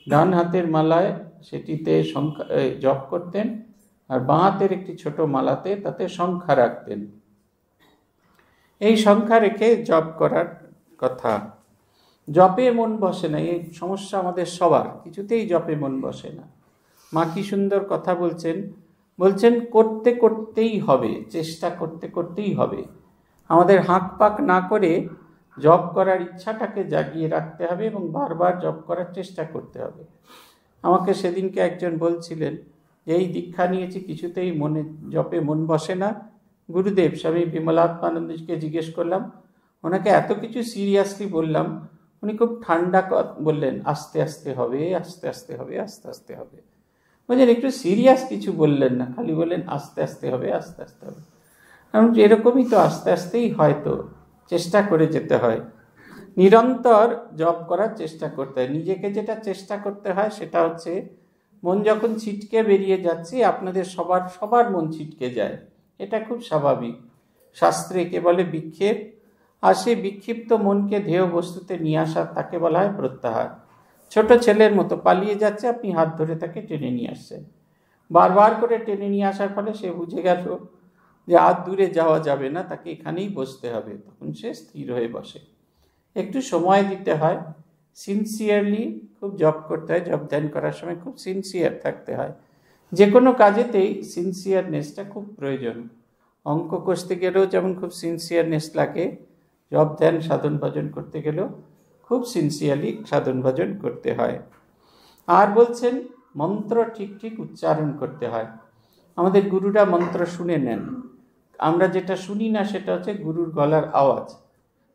ডান হাতের মালায় সেটিতে সংখ্যা জপ করতেন, আর বাঁ হাতের একটি ছোট মালাতে তাতে সংখ্যা রাখতেন। এই সংখ্যা রেখে জপ করার কথা। জপে মন বসে না, এই সমস্যা আমাদের সবার, কিছুতেই জপে মন বসে না। মা কি সুন্দর কথা বলছেন করতে করতেই হবে, চেষ্টা করতে করতেই হবে। আমাদের হাঁক পাক না করে জপ করার ইচ্ছাটাকে জাগিয়ে রাখতে হবে এবং বারবার জপ করার চেষ্টা করতে হবে। আমাকে সেদিনকে একজন বলছিলেন যে এই দীক্ষা নিয়েছি, কিছুতেই জপে মন বসে না। গুরুদেব স্বামী বিমলাত্মানন্দজিকে জিজ্ঞেস করলাম, ওনাকে এত কিছু সিরিয়াসলি বললাম, উনি খুব ঠান্ডা বললেন, আস্তে আস্তে হবে, আস্তে আস্তে হবে, আস্তে আস্তে হবে। বুঝলেন, একটু সিরিয়াস কিছু বললেন না, খালি বললেন আস্তে আস্তে হবে, আস্তে আস্তে হবে। কারণ এরকমই তো, আস্তে আস্তেই হয়তো চেষ্টা করে যেতে হয়, নিরন্তর জপ করার চেষ্টা করতে হয়। নিজেকে যেটা চেষ্টা করতে হয় সেটা হচ্ছে, মন যখন ছিটকে বেরিয়ে যাচ্ছে, আপনাদের সবার মন ছিটকে যায়, এটা খুব স্বাভাবিক। শাস্ত্রে কে বলে বিক্ষেপ, আর সেই বিক্ষিপ্ত মনকে ধ্যেয় বস্তুতে নিয়ে আসা তাকে বলা হয় প্রত্যাহার। ছোট ছেলের মতো পালিয়ে যাচ্ছে, আপনি হাত ধরে তাকে টেনে নিয়ে আসছেন। বারবার করে টেনে নিয়ে আসার ফলে সে বুঝে গেল যে আর দূরে যাওয়া যাবে না, তাকে এখানেই বসতে হবে। তখন সে স্থির হয়ে বসে। একটু সময় দিতে হয়, সিনসিয়ারলি খুব জপ করতে হয়। জপ ধ্যান করার সময় খুব সিনসিয়ার থাকতে হয়। যে কোনো কাজেতেই সিনসিয়ারনেসটা খুব প্রয়োজন। অঙ্ক কষতে গেলেও যেমন খুব সিনসিয়ারনেস লাগে, জপ ধ্যান সাধন ভজন করতে গেলেও খুব সিনসিয়ারলি সাধন ভজন করতে হয়। আর বলছেন মন্ত্র ঠিক ঠিক উচ্চারণ করতে হয়। আমাদের গুরুরা মন্ত্র শুনে নেন, আমরা যেটা শুনি না সেটা হচ্ছে গুরুর গলার আওয়াজ।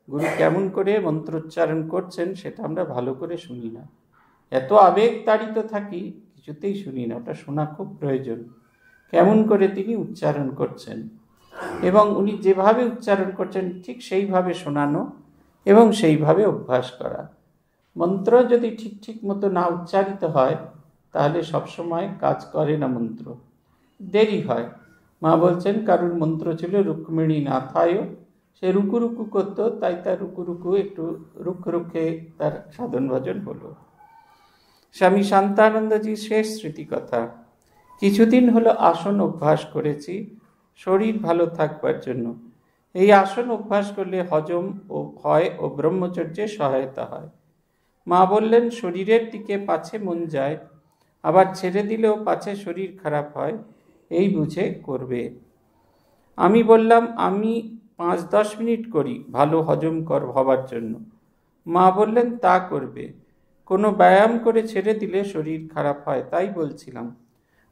গুরু কেমন করে মন্ত্র উচ্চারণ করছেন সেটা আমরা ভালো করে শুনি না। এত আবেগ তাড়িত থাকি, কিছুতেই শুনি না। ওটা শোনা খুব প্রয়োজন, কেমন করে তিনি উচ্চারণ করছেন এবং উনি যেভাবে উচ্চারণ করছেন ঠিক সেইভাবে শোনানো এবং সেইভাবে অভ্যাস করা। মন্ত্র যদি ঠিক ঠিক মতো না উচ্চারিত হয় তাহলে সবসময় কাজ করে না, মন্ত্র দেরি হয়। মা বলছেন কারুর মন্ত্র ছিল রুক্মিণী নাথায়, সে রুকু রুকু করতো, তাই তার রুকু রুকু একটু রুক্ষে তার সাধন ভজন হলো। স্বামী শান্তানন্দজির শেষ স্মৃতিকথা। কিছুদিন হলো আসন অভ্যাস করেছি শরীর ভালো থাকবার জন্য। এই আসন অভ্যাস করলে হজম হয় ও ব্রহ্মচর্যে সহায়তা হয়। মা বললেন, শরীরের দিকে পাছে মন যায়, আবার ছেড়ে দিলেও পাছে শরীর খারাপ হয়, এই বুঝে করবে। আমি বললাম, আমি 5-10 মিনিট করি ভালো হজম হবার জন্য। মা বললেন, তা করবে। কোনো ব্যায়াম করে ছেড়ে দিলে শরীর খারাপ হয়, তাই বলছিলাম।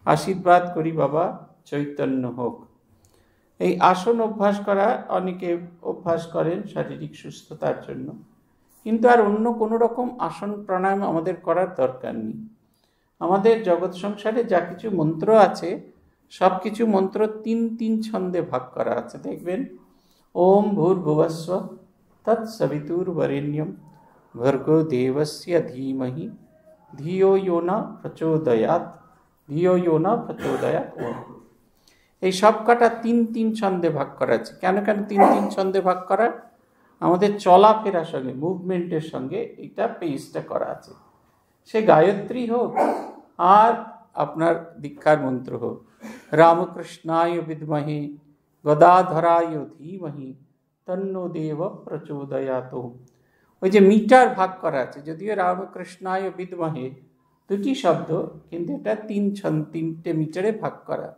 আশীর্বাদ করি বাবা, চৈতন্য হোক। এই আসন অভ্যাস করা অনেকে অভ্যাস করেন শারীরিক সুস্থতার জন্য, কিন্তু আর অন্য কোনো রকম আসন প্রাণায়াম আমাদের করার দরকার নেই। আমাদের জগৎ সংসারে যা কিছু মন্ত্র আছে, সব কিছু মন্ত্র 3 ছন্দে ভাগ করা আছে। দেখবেন, ওম ভূর্ভুবস্ব তৎসবিতুর্বরেণ্যম ভর্গো দেবস্য ধীমহি ধিয়ো यो न প্রচোদয়াৎ ধিয়ো यो न প্রচোদয়াৎ। ওম। এই সব কটা 3 ছন্দে ভাগ করা আছে। কেন 3 ছন্দে ভাগ করা? আমাদের চলাফেরার সঙ্গে, মুভমেন্টের সঙ্গে এটা পেজটা করা আছে। সে গায়ত্রী হোক আর আপনার দীক্ষার মন্ত্র হোক, রামকৃষ্ণায় বিদ্মহে গদাধরায় ধীমহি তন্নো দেব প্রচোদয়াৎ। ওই যে মিটার ভাগ করা আছে, যদিও রামকৃষ্ণায় বিদ্মহে 2টি শব্দ, কিন্তু এটা 3টে মিটারে ভাগ করা।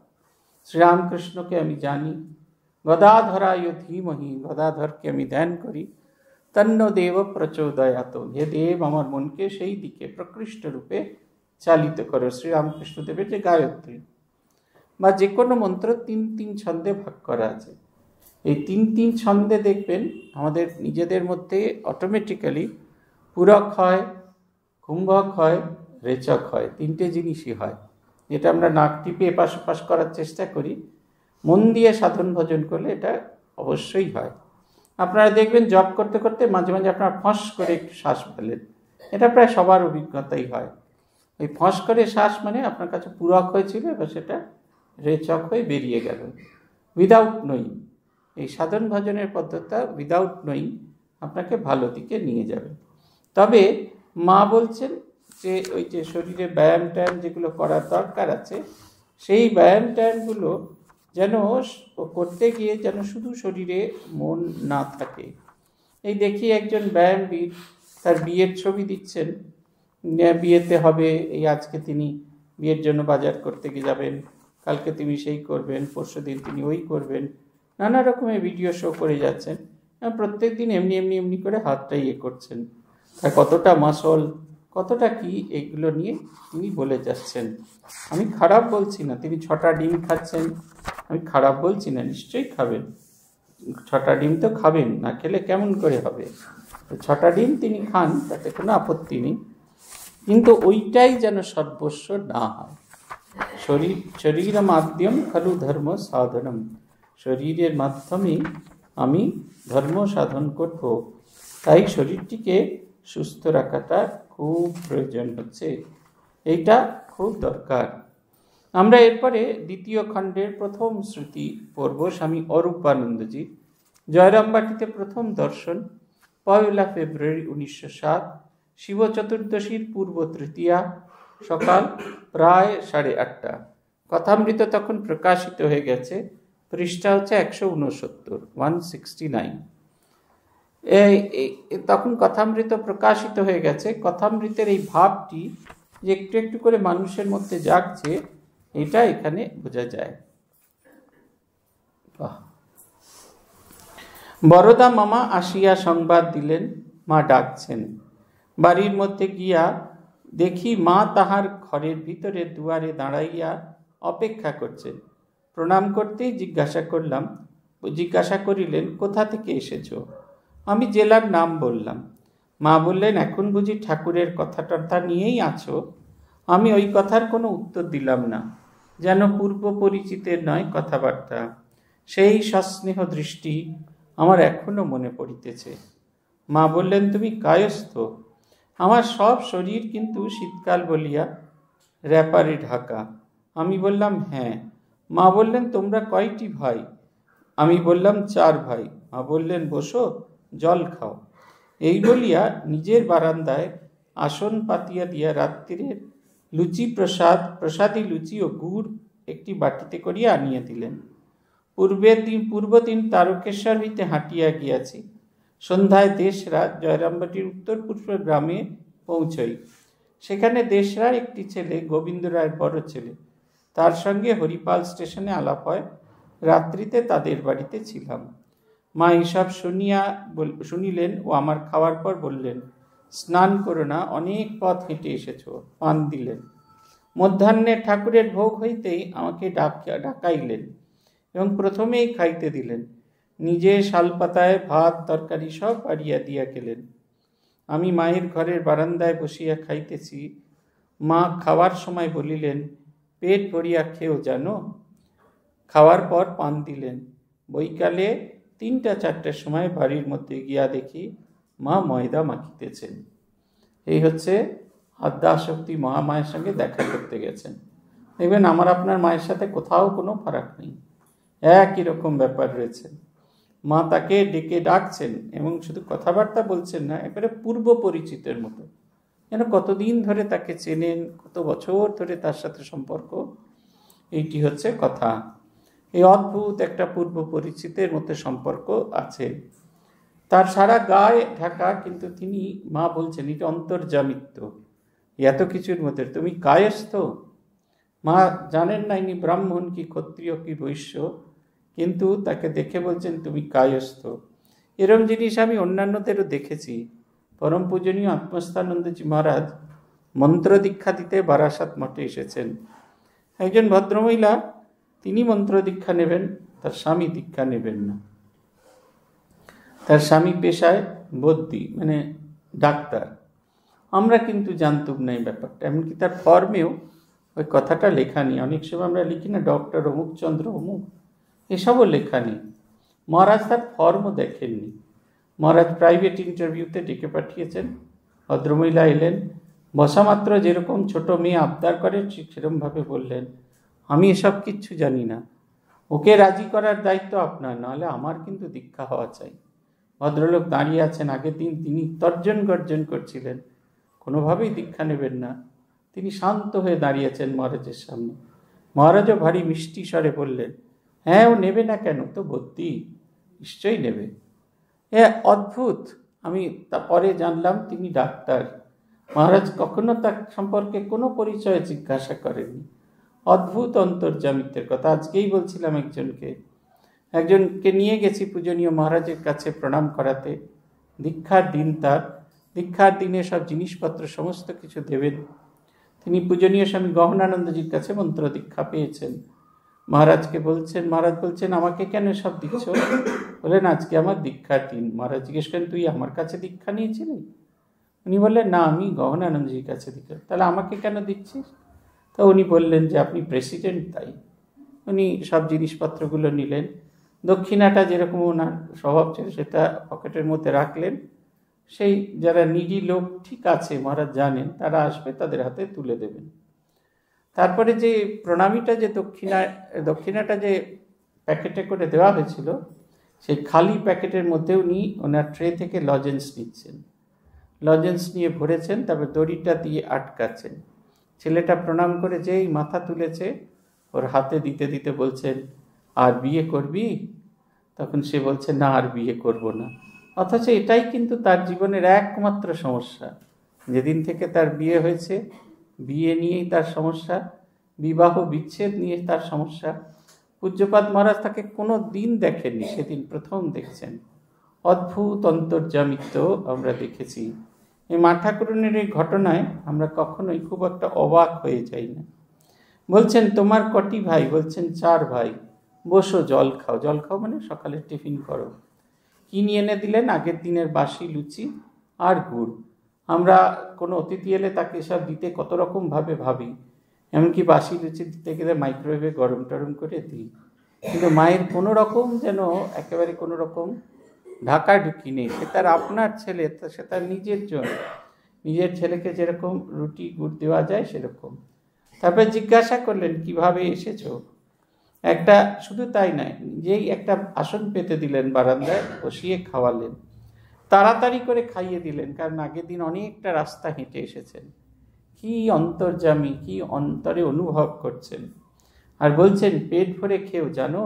শ্রীরামকৃষ্ণকে আমি জানি, গদাধরায় ধীমহি, গদাধরকে আমি ধ্যান করি, তন্ন দেব প্রচোদয়াৎ, হে দেব আমার মনকে সেই দিকে প্রকৃষ্ট রূপে চালিত করো। শ্রীরামকৃষ্ণদেবের যে গায়ত্রী বা যে কোনো মন্ত্র 3 ছন্দে ভাগ করা আছে। এই 3 ছন্দে দেখবেন আমাদের নিজেদের মধ্যে অটোমেটিক্যালি পূরক হয়, কুম্ভক হয়, রেচক হয়, 3টে জিনিসই হয়। যেটা আমরা নাক টিপে এপাশ ওপাশ করার চেষ্টা করি, মন দিয়ে সাধন ভজন করলে এটা অবশ্যই হয়। আপনারা দেখবেন জপ করতে করতে মাঝে মাঝে আপনারা ফস করে একটু শ্বাস ফেলেন, এটা প্রায় সবার অভিজ্ঞতাই হয়। ওই ফস করে শ্বাস মানে আপনার কাছে পূরক হয়েছিল, এবার সেটা রেচক হয়ে বেরিয়ে গেল, উইদাউট নোয়িং। এই সাধন ভজনের পদ্ধতিটা উইদাউট নোয়িং আপনাকে ভালো দিকে নিয়ে যাবে। তবে মা বলছেন যে ওই যে শরীরে ব্যায়াম ট্যায়াম যেগুলো করার দরকার আছে, সেই ব্যায়াম ট্যায়ামগুলো যেন করতে গিয়ে যেন শুধু শরীরে মন না থাকে। এই দেখি একজন ব্যায়ামবিদ তার বিয়ের ছবি দিচ্ছেন, বিয়েতে হবে, এই আজকে তিনি বিয়ের জন্য বাজার করতে গিয়ে যাবেন, কালকে তিনি সেই করবেন, পরশুদিন তিনি ওই করবেন, নানা রকমের ভিডিও শো করে যাচ্ছেন। প্রত্যেক দিন এমনি করে হাতটা করছেন, তার কতটা মাসল, কতটা কি, এগুলো নিয়ে তিনি বলে যাচ্ছেন। আমি খারাপ বলছি না, তিনি 6টা ডিম খাচ্ছেন, আমি খারাপ বলছি না, নিশ্চয়ই খাবেন, 6টা ডিম তো খাবেন, না খেলে কেমন করে হবে। 6টা ডিম তিনি খান, তাতে কোনো আপত্তি নেই, কিন্তু ওইটাই যেন সর্বস্ব না হয়। শরীর মাধ্যম খলু ধর্ম সাধনম, শরীরের মাধ্যমে আমি ধর্ম সাধন করব, তাই শরীরটিকে সুস্থ রাখাটা খুব প্রয়োজন হচ্ছে, এইটা খুব দরকার। আমরা এরপরে 2য় খণ্ডের প্রথম শ্রুতি পড়ব স্বামী অরূপানন্দজি। জয়রামবাটিতে প্রথম দর্শন, 1 ফেব্রুয়ারি 1907, শিব চতুর্দশীর পূর্ব তৃতীয়া, সকাল প্রায় 8:30। কথামৃত তখন প্রকাশিত হয়ে গেছে, পৃষ্ঠা হচ্ছে 169। তখন কথামৃত প্রকাশিত হয়ে গেছে। কথামৃতের এই ভাবটি যে একটু একটু করে মানুষের মধ্যে জাগছে, এটা এখানে বোঝা যায়। বরদা মামা আসিয়া সংবাদ দিলেন, মা ডাকছেন। বাড়ির মধ্যে গিয়া দেখি মা তাহার ঘরের ভিতরে দুয়ারে দাঁড়াইয়া অপেক্ষা করছেন। প্রণাম করতেই জিজ্ঞাসা করিলেন, কোথা থেকে এসেছ? আমি জেলার নাম বললাম। মা বললেন, এখন বুঝি ঠাকুরের কথা নিয়েই আছো? আমি ওই কথার কোনো উত্তর দিলাম না, যেন পূর্ব পরিচিতের নয় কথাবার্তা। সেই সস্নেহ দৃষ্টি আমার এখনো মনে পড়িতেছে। মা বললেন, তুমি কায়স্থ? আমার সব শরীর কিন্তু শীতকাল বলিয়া র্যাপারে ঢাকা। আমি বললাম, হ্যাঁ। মা বললেন, তোমরা কয়টি ভাই? আমি বললাম, 4 ভাই। মা বললেন, বসো, জল খাও। এই বলিয়া নিজের বারান্দায় আসন পাতিয়া দিয়া রাত্রিরের প্রসাদী লুচি ও গুড় একটি বাটিতে করিয়া আনিয়া দিলেন। পূর্বদিন তারকেশ্বর হইতে হাঁটিয়া গিয়াছি। সন্ধ্যায় দেশরাজ জয়রামবাটির উত্তর পূর্ব গ্রামে পৌঁছই। সেখানে দেশরার একটি ছেলে, গোবিন্দ রায়ের বড় ছেলে, তার সঙ্গে হরিপাল স্টেশনে আলাপ হয়। রাত্রিতে তাদের বাড়িতে ছিলাম। মা এইসব শুনিলেন ও আমার খাওয়ার পর বললেন, স্নান করো না, অনেক পথ হেঁটে এসেছ। পান দিলেন। মধ্যাহ্নে ঠাকুরের ভোগ হইতেই আমাকে ডাকাইলেন এবং প্রথমেই খাইতে দিলেন। নিজে শালপাতায় ভাত তরকারি সব বাড়িয়া দিয়া গেলেন। আমি মায়ের ঘরের বারান্দায় বসিয়া খাইতেছি। মা খাওয়ার সময় বলিলেন, পেট ভরিয়া খেও জানো। খাওয়ার পর পান দিলেন। বৈকালে 3টা-4টার সময় বাড়ির মধ্যে গিয়া দেখি মা ময়দা মাখিতেছেন। এই হচ্ছে আদ্যাশক্তি মহামায়ের সঙ্গে দেখা করতে গেছেন। দেখবেন আমার আপনার মায়ের সাথে কোথাও কোনো ফারাক নেই, একই রকম ব্যাপার রয়েছে। মা তাকে ডেকে ডাকছেন এবং শুধু কথাবার্তা বলছেন না, একেবারে পূর্ব পরিচিতের মতো, যেন কতদিন ধরে তাকে চেনেন, কত বছর ধরে তার সাথে সম্পর্ক। এইটি হচ্ছে কথা। এই অদ্ভুত একটা পূর্ব পরিচিতের মধ্যে সম্পর্ক আছে। তার সারা গায়ে ঢাকা, কিন্তু তিনি, মা বলছেন, এটা অন্তর্জামিত্ব। এত কিছুর মধ্যে তুমি কায়স্থ। মা জানেন না ইনি ব্রাহ্মণ কি ক্ষত্রিয় কি বৈশ্য, কিন্তু তাকে দেখে বলছেন তুমি কায়স্থ। এরম জিনিস আমি অন্যান্যদেরও দেখেছি। পরম পূজনীয় আত্মস্থানন্দজি মহারাজ মন্ত্র দীক্ষা দিতে বারাসাত মঠে এসেছেন। একজন ভদ্রমহিলা, তিনি মন্ত্র দীক্ষা নেবেন, তার স্বামী দীক্ষা নেবেন না। তার স্বামী পেশায় বদ্যি, মানে ডাক্তার। আমরা কিন্তু জানতুম না এই ব্যাপারটা, এমনকি তার ফর্মেও ওই কথাটা লেখা নেই। অনেক সময় আমরা লিখি না ডক্টর অমুক চন্দ্র অমুক, এসবও লেখা নেই। মহারাজ তার ফর্মও দেখেননি। মহারাজ প্রাইভেট ইন্টারভিউতে ডেকে পাঠিয়েছেন। ভদ্রমহিলা এলেন, বসা মাত্র যেরকম ছোট মেয়ে আবদার করেন ঠিক সেরকমভাবে বললেন, আমি এসব কিচ্ছু জানি না, ওকে রাজি করার দায়িত্ব আপনার, নাহলে আমার কিন্তু দীক্ষা হওয়া চাই। ভদ্রলোক দাঁড়িয়ে আছেন। আগের দিন তিনি তর্জন গর্জন করছিলেন, কোনোভাবেই দীক্ষা নেবেন না। তিনি শান্ত হয়ে দাঁড়িয়েছেন মহারাজের সামনে। মহারাজও ভারী মিষ্টি স্বরে বললেন, হ্যাঁ ও নেবে না কেন, তো বদ্যি, নিশ্চয়ই নেবে। অদ্ভুত। আমি তারপরে জানলাম তিনি ডাক্তার। মহারাজ কখনো তার সম্পর্কে কোনো পরিচয় জিজ্ঞাসা করেননি। অদ্ভুত অন্তর্জামিত্বের কথা। আজকেই বলছিলাম একজনকে নিয়ে গেছি পূজনীয় মহারাজের কাছে প্রণাম করাতে। দীক্ষার দিন তার, দীক্ষার দিনে সব জিনিসপত্র সমস্ত কিছু দেবেন। তিনি পূজনীয় স্বামী গহনানন্দজির কাছে মন্ত্র দীক্ষা পেয়েছেন। মহারাজকে বলছেন, মহারাজ বলছেন, আমাকে কেন সব দিচ্ছ? বললেন, আজকে আমার দীক্ষার দিন। মহারাজ জিজ্ঞেস করেন, তুই আমার কাছে দীক্ষা নিয়েছিলি? উনি বললেন, না, আমি গহনানন্দজির কাছে দীক্ষা। তাহলে আমাকে কেন দিচ্ছিস? তো উনি বললেন যে আপনি প্রেসিডেন্ট, তাই। উনি সব জিনিসপত্রগুলো নিলেন। দক্ষিণাটা যেরকম ওনার স্বভাব ছিল সেটা পকেটের মধ্যে রাখলেন। সেই যারা নিডি লোক ঠিক আছে মহারাজ জানেন, তারা আসবে, তাদের হাতে তুলে দেবেন। তারপরে যে প্রণামীটা, যে দক্ষিণাটা যে প্যাকেটে করে দেওয়া হয়েছিল, সেই খালি প্যাকেটের মধ্যে উনি ওনার ট্রে থেকে লজেন্স নিচ্ছেন। লজেন্স নিয়ে ভরেছেন, তারপর দড়িটা দিয়ে আটকাচ্ছেন। ছেলেটা প্রণাম করে যেই মাথা তুলেছে, ওর হাতে দিতে দিতে বলছেন, আর বিয়ে করবি? তখন সে বলছে, না, আর বিয়ে করব না। অথচ এটাই কিন্তু তার জীবনের একমাত্র সমস্যা। যেদিন থেকে তার বিয়ে হয়েছে, বিয়ে নিয়েই তার সমস্যা, বিবাহ বিচ্ছেদ নিয়ে তার সমস্যা। পূজ্যপাদ মহারাজ তাকে কোনো দিন দেখেননি, সেদিন প্রথম দেখছেন। অদ্ভুত অন্তর্জামিত্ব আমরা দেখেছি। এই মা ঠাকুরানীর এই ঘটনায় আমরা কখনোই খুব একটা অবাক হয়ে যাই না। বলছেন, তোমার কটি ভাই? বলছেন, 4 ভাই। বসো, জল খাও। জল খাও মানে সকালে টিফিন করো। কি নিয়ে এনে দিলেন? আগের দিনের বাসি লুচি আর গুড়। আমরা কোনো অতিথি এলে তাকে সব দিতে কত রকমভাবে ভাবি। এমনকি বাসি লুচি দিতে গেলে মাইক্রোওয়েভে গরম টরম করে দিই। কিন্তু মায়ের কোনো রকম যেন একেবারে কোনো রকম ঢাকাঢুকি নেই। সে তার আপনার ছেলে, সে তার নিজের জন্য, নিজের ছেলেকে যেরকম রুটি গুড় দেওয়া যায় সেরকম। তারপর জিজ্ঞাসা করলেন, কিভাবে এসেছো? একটা, শুধু তাই নয়, যেই একটা আসন পেতে দিলেন বারান্দায়, বসিয়ে খাওয়ালেন। তাড়াতাড়ি করে খাইয়ে দিলেন, কারণ আগের দিন অনেকটা রাস্তা হেঁটে এসেছেন। কি অন্তর্যামী, কি অন্তরে অনুভব করছেন। আর বলছেন, পেট ভরে খেয়েও জানো,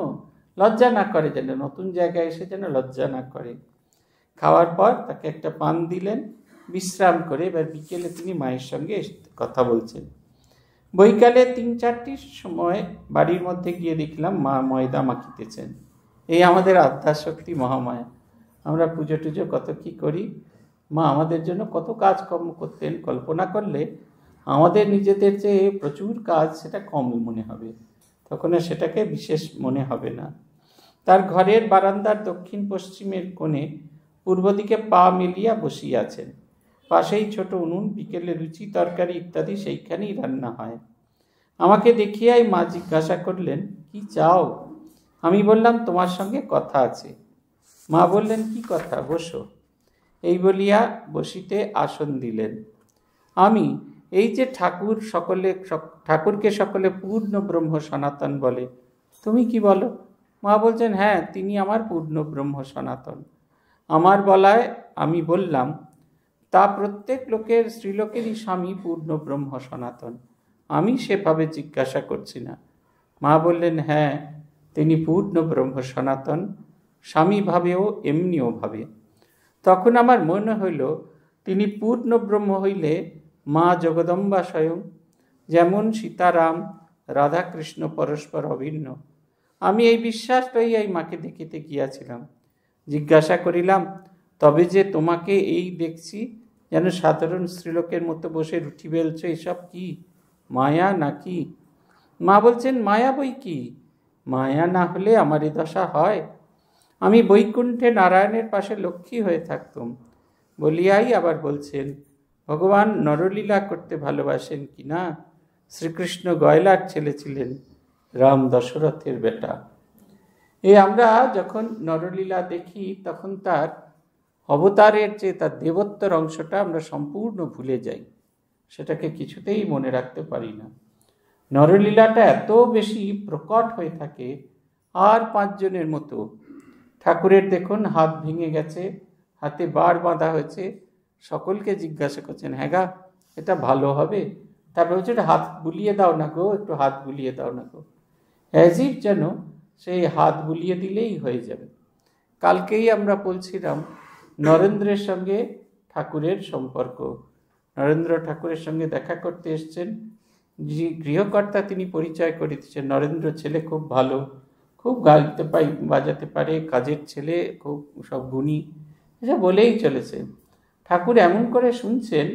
লজ্জা না করে যেন, নতুন জায়গায় এসে যেন লজ্জা না করে। খাওয়ার পর তাকে একটা পান দিলেন, বিশ্রাম করে এবার বিকেলে তিনি মায়ের সঙ্গে কথা বলছেন। বৈকালে 3-4টির সময় বাড়ির মধ্যে গিয়ে দেখলাম মা ময়দা মাখিতেছেন। এই আমাদের আদ্যাশক্তি মহামায়া। আমরা পুজো টুজো কত কি করি, মা আমাদের জন্য কত কাজকর্ম করতেন, কল্পনা করলে আমাদের নিজেদের যে প্রচুর কাজ সেটা কম মনে হবে, তখন সেটাকে বিশেষ মনে হবে না। তার ঘরের বারান্দার দক্ষিণ পশ্চিমের কোণে পূর্ব দিকে পা মেলিয়া বসিয়াছেন। পাশেই ছোট উনুন, বিকেলে লুচি তরকারি ইত্যাদি সেইখানেই রান্না হয়। আমাকে দেখিয়াই মা জিজ্ঞাসা করলেন, কি চাও? আমি বললাম, তোমার সঙ্গে কথা আছে। মা বললেন, কি কথা? বসো। এই বলিয়া বসিতে আসন দিলেন। আমি, এই যে ঠাকুরকে সকলে পূর্ণ ব্রহ্ম সনাতন বলে, তুমি কি বলো? মা বলছেন, হ্যাঁ, তিনি আমার পূর্ণ ব্রহ্ম সনাতন। আমার বলায় আমি বললাম, তা প্রত্যেক লোকের, স্ত্রীলোকেরই স্বামী পূর্ণ ব্রহ্ম সনাতন, আমি সেভাবে জিজ্ঞাসা করছি না। মা বললেন, হ্যাঁ, তিনি পূর্ণ ব্রহ্ম সনাতন, স্বামী ভাবেও এমনিও ভাবে। তখন আমার মনে হইল, তিনি পূর্ণ ব্রহ্ম হইলে মা জগদম্বা স্বয়ং, যেমন সীতারাম রাধাকৃষ্ণ পরস্পর অভিন্ন। আমি এই বিশ্বাস লইয়াই মাকে দেখিতে গিয়াছিলাম। জিজ্ঞাসা করিলাম, তবে যে তোমাকে এই দেখছি যেন সাধারণ স্ত্রীলোকের মতো বসে রুটি বেলছ, এসব কি মায়া নাকি? মা বলছেন, মায়া বই কি, মায়া না হলে আমার এ দশা হয়? আমি বৈকুণ্ঠে নারায়ণের পাশে লক্ষ্মী হয়ে থাকতুম বলিয়াই আবার বলছেন, ভগবান নরলীলা করতে ভালোবাসেন কি না? শ্রীকৃষ্ণ গয়লার ছেলে ছিলেন, রাম দশরথের বেটা। আমরা যখন নরলীলা দেখি তখন তার অবতারের যে তার দেবত্বর অংশটা আমরা সম্পূর্ণ ভুলে যাই, সেটাকে কিছুতেই মনে রাখতে পারি না। নরলীলাটা এত বেশি প্রকট হয়ে থাকে। আর 5 জনের মতো ঠাকুরের দেখুন হাত ভেঙে গেছে, হাতে বার বাঁধা হয়েছে, সকলকে জিজ্ঞাসা করছেন, হ্যাঁ গা, এটা ভালো হবে? তারপর হচ্ছে, হাত বুলিয়ে দাও না গো, একটু হাত বুলিয়ে দাও না গো, অ্যাজ ইফ যেন সেই হাত বুলিয়ে দিলেই হয়ে যাবে। কালকেই আমরা বলছিলাম নরেন্দ্রের সঙ্গে ঠাকুরের সম্পর্ক। নরেন্দ্র ঠাকুরের সঙ্গে দেখা করতে এসছেন, যে গৃহকর্তা তিনি পরিচয় করে দিচ্ছেন, নরেন্দ্র ছেলে খুব ভালো, খুব গাইতে বাজাতে পারে, কাজের ছেলে, খুব সব গুণী, এসব বলেই চলেছে। ঠাকুর এমন করে শুনছেন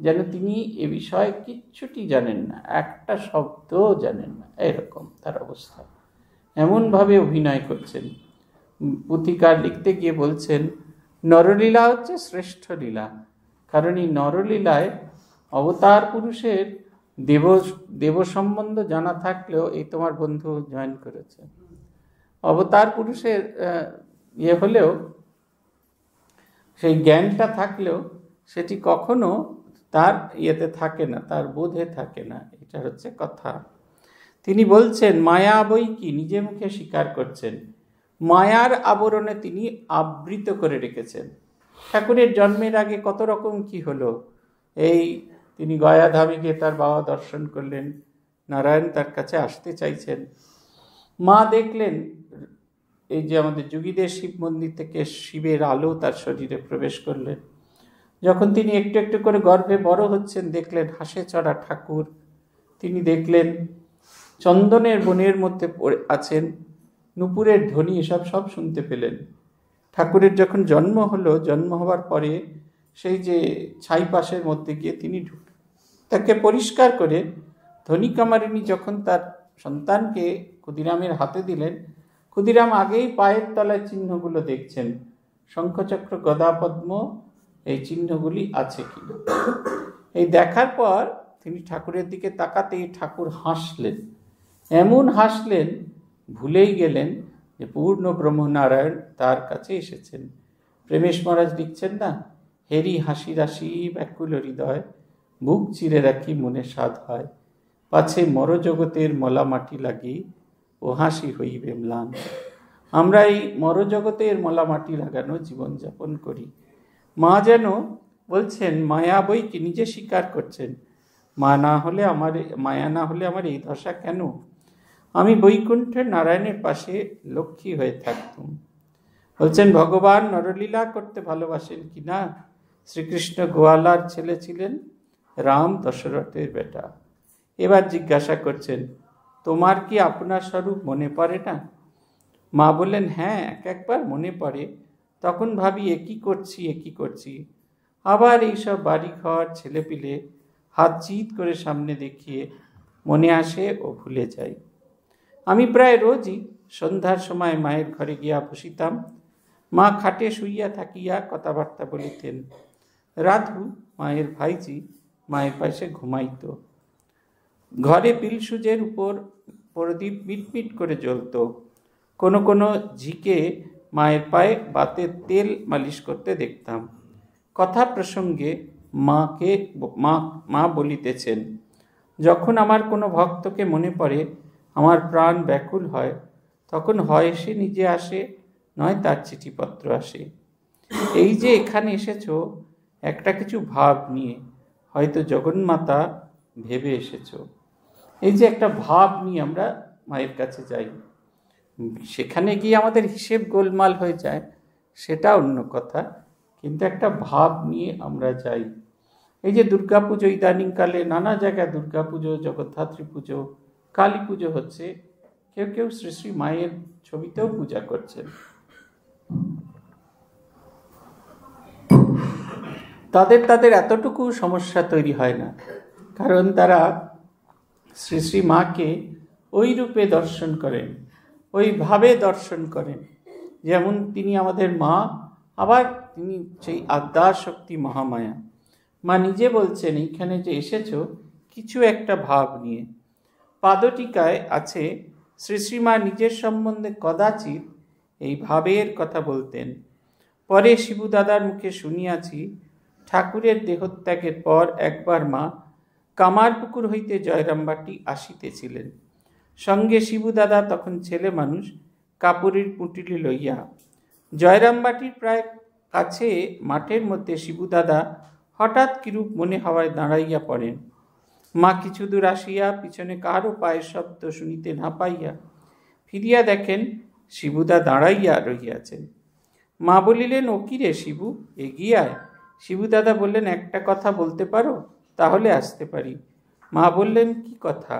যেন তিনি এ বিষয়ে কিচ্ছুটি জানেন না, একটা শব্দও জানেন না, এরকম তার অবস্থা। এমনভাবে অভিনয় করছেন। পুথিকার লিখতে গিয়ে বলছেন, নরলীলা হচ্ছে শ্রেষ্ঠ লীলা, কারণ এই নরলীলায় অবতার পুরুষের দেব সম্বন্ধ জানা থাকলেও, এই তোমার বন্ধু জয়েন করেছে, অবতার পুরুষের হলেও সেই জ্ঞানটা থাকলেও সেটি কখনো তার থাকে না, তার বোধে থাকে না, এটা হচ্ছে কথা। তিনি বলছেন, মায়া বই কি, নিজে মুখে স্বীকার করছেন, মায়ার আবরণে তিনি আবৃত করে রেখেছেন। ঠাকুরের জন্মের আগে কত রকম কি হলো। তিনি গয়াধামে গিয়ে তার বাবা দর্শন করলেন, নারায়ণ তার কাছে আসতে চাইছেন। মা দেখলেন, এই যে আমাদের যোগীদের শিব মন্দির থেকে শিবের আলো তার শরীরে প্রবেশ করলেন। যখন তিনি একটু একটু করে গর্ভে বড় হচ্ছেন, দেখলেন হাসে চড়া ঠাকুর। তিনি দেখলেন চন্দনের বনের মধ্যে আছেন, নুপুরের ধ্বনি, সব শুনতে পেলেন। ঠাকুরের যখন জন্ম হলো, জন্ম হওয়ার পরে সেই যে ছাই পাশের মধ্যে গিয়ে তিনি তাকে পরিষ্কার করে ধনিকামারিণী যখন তার সন্তানকে ক্ষুদিরামের হাতে দিলেন, ক্ষুদিরাম আগেই পায়ের তলায় চিহ্নগুলো দেখছেন, শঙ্খচক্র গদা পদ্ম, এই চিহ্নগুলি আছে কিনা। এই দেখার পর তিনি ঠাকুরের দিকে তাকাতেই ঠাকুর হাসলেন, এমন হাসলেন ভুলেই গেলেন যে পূর্ণ ব্রহ্মনারায়ণ তার কাছে এসেছেন। প্রেমেশ মহারাজ লিখছেন না, হেরি হাসি রাশি ব্যাকুল হৃদয়, বুক চিরে রাখি মনে সাধ হয়, পাছে মরজগতের মলা মাটি লাগি ও হাসি হইবে ম্লান। আমরা এই মরজগতের মলা মাটি লাগানো জীবনযাপন করি। মা যেন বলছেন, মায়া বই কি নিজে স্বীকার করছেন, মায়া না হলে আমার এই দশা কেন? আমি বৈকুণ্ঠের নারায়ণের পাশে লক্ষ্মী হয়ে থাকতুম। বলছেন, ভগবান নরলীলা করতে ভালোবাসেন কি না? শ্রীকৃষ্ণ গোয়ালার ছেলে ছিলেন, রাম দশরথের বেটা। এবার জিজ্ঞাসা করছেন, তোমার কি আপনার স্বরূপ মনে পড়ে না? মা বললেন, হ্যাঁ, একবার মনে পড়ে। তখন ভাবি একই করছি। আবার এইসব বাড়িঘর ছেলেপিলে হাত চিৎ করে সামনে দেখিয়ে মনে আসে ও ভুলে যাই। আমি প্রায় রোজই সন্ধ্যার সময় মায়ের ঘরে গিয়া বসিতাম। মা খাটে শুইয়া থাকিয়া কথাবার্তা বলিতেন। রাধু, মায়ের ভাইজি, মায়ের পাশে ঘুমাইত। ঘরে পিলসুজের উপর প্রদীপ মিটমিট করে জ্বলত। কোনো কোনো ঝিকে মায়ের পায়ে বাতের তেল মালিশ করতে দেখতাম। কথা প্রসঙ্গে মা বলিতেছেন, যখন আমার কোনো ভক্তকে মনে পড়ে, আমার প্রাণ ব্যাকুল হয়, তখন হয় সে নিজে আসে, নয় তার চিঠিপত্র আসে। এই যে এখানে এসেছো একটা কিছু ভাব নিয়ে, হয়তো জগন্মাতা ভেবে এসেছো। এই যে একটা ভাব নিয়ে আমরা মায়ের কাছে যাই, সেখানে গিয়ে আমাদের হিসেব গোলমাল হয়ে যায়, সেটা অন্য কথা, কিন্তু একটা ভাব নিয়ে আমরা যাই। এই যে দুর্গাপুজো, ইদানিংকালে নানা জায়গায় দুর্গাপুজো, জগদ্ধাত্রী পুজো, কালী পুজো হচ্ছে, কেউ কেউ শ্রী শ্রী মায়ের ছবিতেও পূজা করছেন। তাদের এতটুকু সমস্যা তৈরি হয় না, কারণ তারা শ্রী শ্রী মাকে ওই রূপে দর্শন করেন, ওইভাবে দর্শন করেন যেমন তিনি আমাদের মা, আবার তিনি সেই আদ্যার শক্তি মহামায়া। মা নিজে বলছেন, এইখানে যে এসেছো কিছু একটা ভাব নিয়ে। পাদটিকায় আছে, শ্রী শ্রীমা নিজের সম্বন্ধে কদাচিৎ এই ভাবের কথা বলতেন। পরে শিবু দাদার মুখে শুনিয়াছি, ঠাকুরের দেহত্যাগের পর একবার মা কামারপুকুর হইতে জয়রামবাটি আসিতেছিলেন। সঙ্গে শিবু দাদা তখন ছেলে মানুষ, কাপড়ের পুঁটুলি লইয়া। জয়রামবাটির প্রায় কাছে মাঠের মধ্যে শিবু দাদা হঠাৎ কিরূপ মনে হওয়ায় দাঁড়াইয়া পড়েন। মা কিছু দূর আসিয়া পিছনে কারো পায়ের শব্দ শুনিতে না পাইয়া ফিরিয়া দেখেন শিবুদা দাঁড়াইয়া রহিয়াছেন। মা বলিলেন, ও কি রে শিবু, এগিয়ে আয়। শিবু দাদা বললেন, একটা কথা বলতে পারো? তাহলে আসতে পারি। মা বললেন, কি কথা?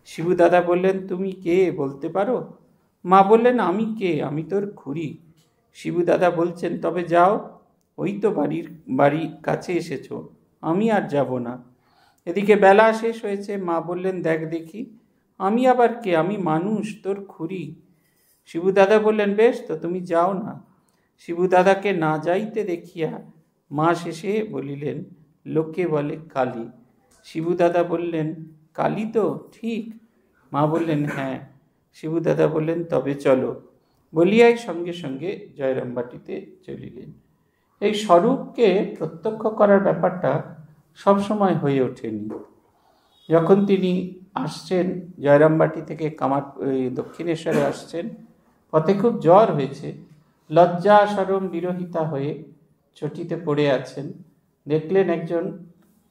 শিবু দাদা বললেন, তুমি কে বলতে পারো? মা বললেন, আমি কে? আমি তোর খুড়ি। শিবু দাদা বলছেন, তবে যাও, ওই তো বাড়ি কাছে এসেছ, আমি আর যাব না। এদিকে বেলা শেষ হয়েছে। মা বললেন, দেখ দেখি, আমি আবার কে? আমি মানুষ, তোর খুড়ি। শিবু দাদা বললেন, বেশ তো, তুমি যাও না। শিবু দাদাকে না যাইতে দেখিয়া মা শেষে বলিলেন, লোকে বলে কালী। শিবু দাদা বললেন, কালী তো ঠিক? মা বললেন, হ্যাঁ। শিবু দাদা বললেন, তবে চলো, বলিয়াই সঙ্গে সঙ্গে জয়রামবাটিতে চলিলেন। এই স্বরূপকে প্রত্যক্ষ করার ব্যাপারটা সবসময় হয়ে ওঠেনি। যখন তিনি আসছেন জয়রামবাটি থেকে দক্ষিণেশ্বরে আসছেন, পথে খুব জ্বর হয়েছে, লজ্জা সরম বিরহিতা হয়ে চটিতে পড়ে আছেন। দেখলেন একজন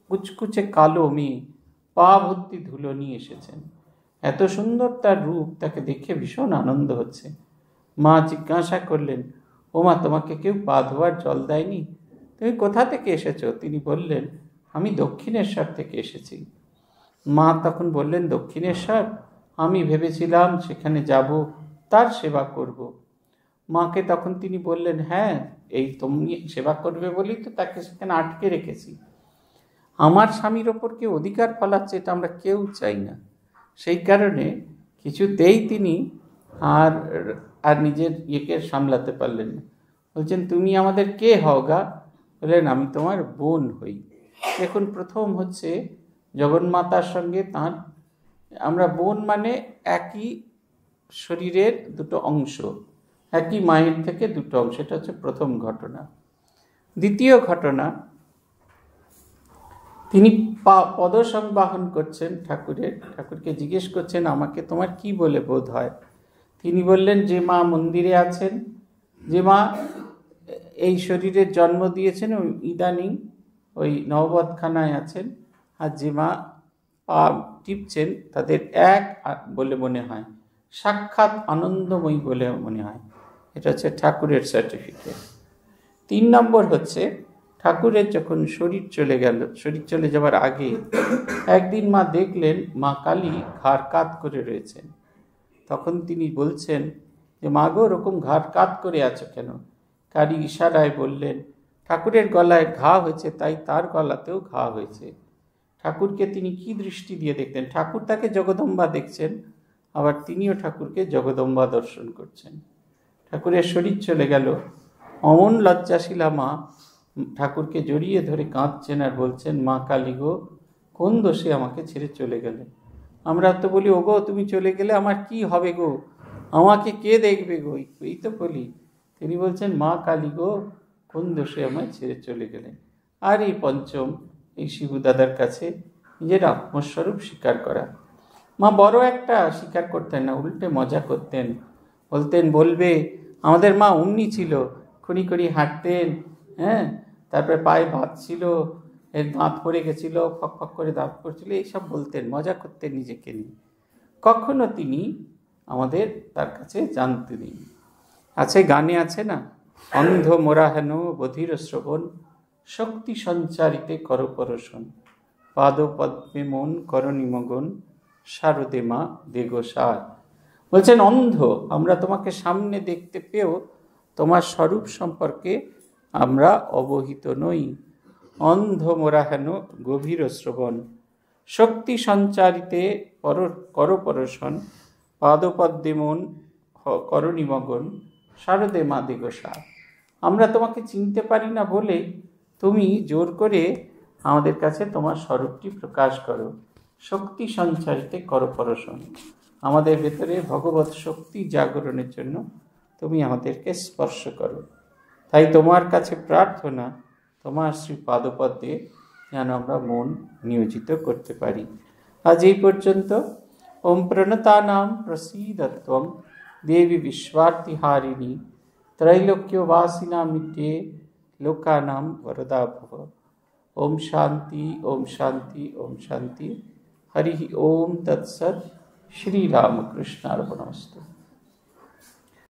কুচকুচে কালো মেয়ে পা ভর্তি ধুলো নিয়ে এসেছেন। এত সুন্দর তার রূপ, তাকে দেখে ভীষণ আনন্দ হচ্ছে। মা জিজ্ঞাসা করলেন, ও মা, তোমাকে কেউ পা ধোয়ার জল দেয়নি? তুমি কোথা থেকে এসেছো? তিনি বললেন, আমি দক্ষিণেশ্বর থেকে এসেছি। মা তখন বললেন, দক্ষিণেশ্বর? আমি ভেবেছিলাম সেখানে যাব, তার সেবা করব। মাকে তখন তিনি বললেন, হ্যাঁ, এই তুমি সেবা করবে বলেই তো তাকে সেখানে আটকে রেখেছি। আমার স্বামীর ওপর কেউ অধিকার ফলাচ্ছে, এটা আমরা কেউ চাই না। সেই কারণে কিছুতেই তিনি আর নিজের ইয়েকে সামলাতে পারলেন না। বলছেন, তুমি আমাদের কে হও গা? বললেন, আমি তোমার বোন হই। দেখুন, প্রথম হচ্ছে জগন্মাতার সঙ্গে তাঁর, আমরা বোন মানে একই শরীরের দুটো অংশ, একই মায়ের থেকে দুটো অংশ। এটা হচ্ছে প্রথম ঘটনা। দ্বিতীয় ঘটনা, তিনি পদসংবাহন করছেন ঠাকুরকে জিজ্ঞেস করছেন, আমাকে তোমার কি বলে বোধ হয়? তিনি বললেন, যে মা মন্দিরে আছেন, যে মা এই শরীরের জন্ম দিয়েছেন, ইদানিং ওই নওবতখানায় আছেন, আর যে মা পা টিপছেন তাদের এক বলে মনে হয়, সাক্ষাৎ আনন্দময়ী বলে মনে হয়। এটা হচ্ছে ঠাকুরের সার্টিফিকেট। 3 নম্বর হচ্ছে, ঠাকুরের যখন শরীর চলে গেল, শরীর চলে যাওয়ার আগে একদিন মা দেখলেন মা কালী ঘাড় কাত করে রয়েছেন। তখন তিনি বলছেন যে মা গো, ওরকম ঘাড় কাত করে আছো কেন? কালী ইশারায় বললেন, ঠাকুরের গলায় ঘা হয়েছে, তাই তার গলাতেও ঘা হয়েছে। ঠাকুরকে তিনি কি দৃষ্টি দিয়ে দেখতেন? ঠাকুর তাকে জগদম্বা দেখছেন, আবার তিনিও ঠাকুরকে জগদম্বা দর্শন করছেন। ঠাকুরের শরীর চলে গেল, অমন লজ্জাশীলা মা ঠাকুরকে জড়িয়ে ধরে কাঁদছেন আর বলছেন, মা কালী গো, কোন দোষে আমাকে ছেড়ে চলে গেলে? আমরা তো বলি, ও গো তুমি চলে গেলে আমার কি হবে গো, আমাকে কে দেখবে গো, এই তো বলি। তিনি বলছেন, মা কালী গো, কোন দোষে আমায় ছেড়ে চলে গেলে? আর এই পঞ্চম, এই শিবু দাদার কাছে নিজের আত্মস্বরূপ স্বীকার করা। মা বড় একটা স্বীকার করতেন না, উল্টে মজা করতেন, বলতেন, বলবে আমাদের মা অমনি ছিল, খড়ি খড়ি হাঁটতেন, হ্যাঁ, তারপরে পায়ে ভাত ছিল, এর দাঁত পড়ে গেছিল, ফক ফক করে দাঁত পড়ছিল, এইসব বলতেন, মজা করতেন নিজেকে নিয়ে। কখনো তিনি আমাদের তার কাছে জানতে দিন। আছে, গানে আছে না, অন্ধ মোরা হেন বধির শ্রবণ, শক্তি সঞ্চারিতে কর পরশন, পাদ পদ্মে মন করণী মগন, শারদে মা দেগো সার। বলছেন, অন্ধ, আমরা তোমাকে সামনে দেখতে পেয়েও তোমার স্বরূপ সম্পর্কে আমরা অবহিত নই। অন্ধ মোরা হেন গভীর শ্রবণ, শক্তি সঞ্চারিতে কর পরশন, পাদপদ্মে মন করণী মগন, শারদে মা দেগো সার। আমরা তোমাকে চিনতে পারি না বলে তুমি জোর করে আমাদের কাছে তোমার স্বরূপটি প্রকাশ করো। শক্তি সঞ্চারিতে কর পরশন, আমাদের ভেতরে ভগবৎ শক্তি জাগরণের জন্য তুমি আমাদেরকে স্পর্শ করো। তাই তোমার কাছে প্রার্থনা, তোমার শ্রী পাদপদ্মে যেন আমরা মন নিয়োজিত করতে পারি। আজ এই পর্যন্ত। ওম প্রণতানাম প্রসীদত্বম দেবী বিশ্বার্তিহারিণী, त्रैलोक्यवासिनामित्ये लोकानां वरदा भव। ओम शांति, ओम शांति, ओम शांति। हरि ओम तत्सत्। श्री रामकृष्णार्पणमस्तु।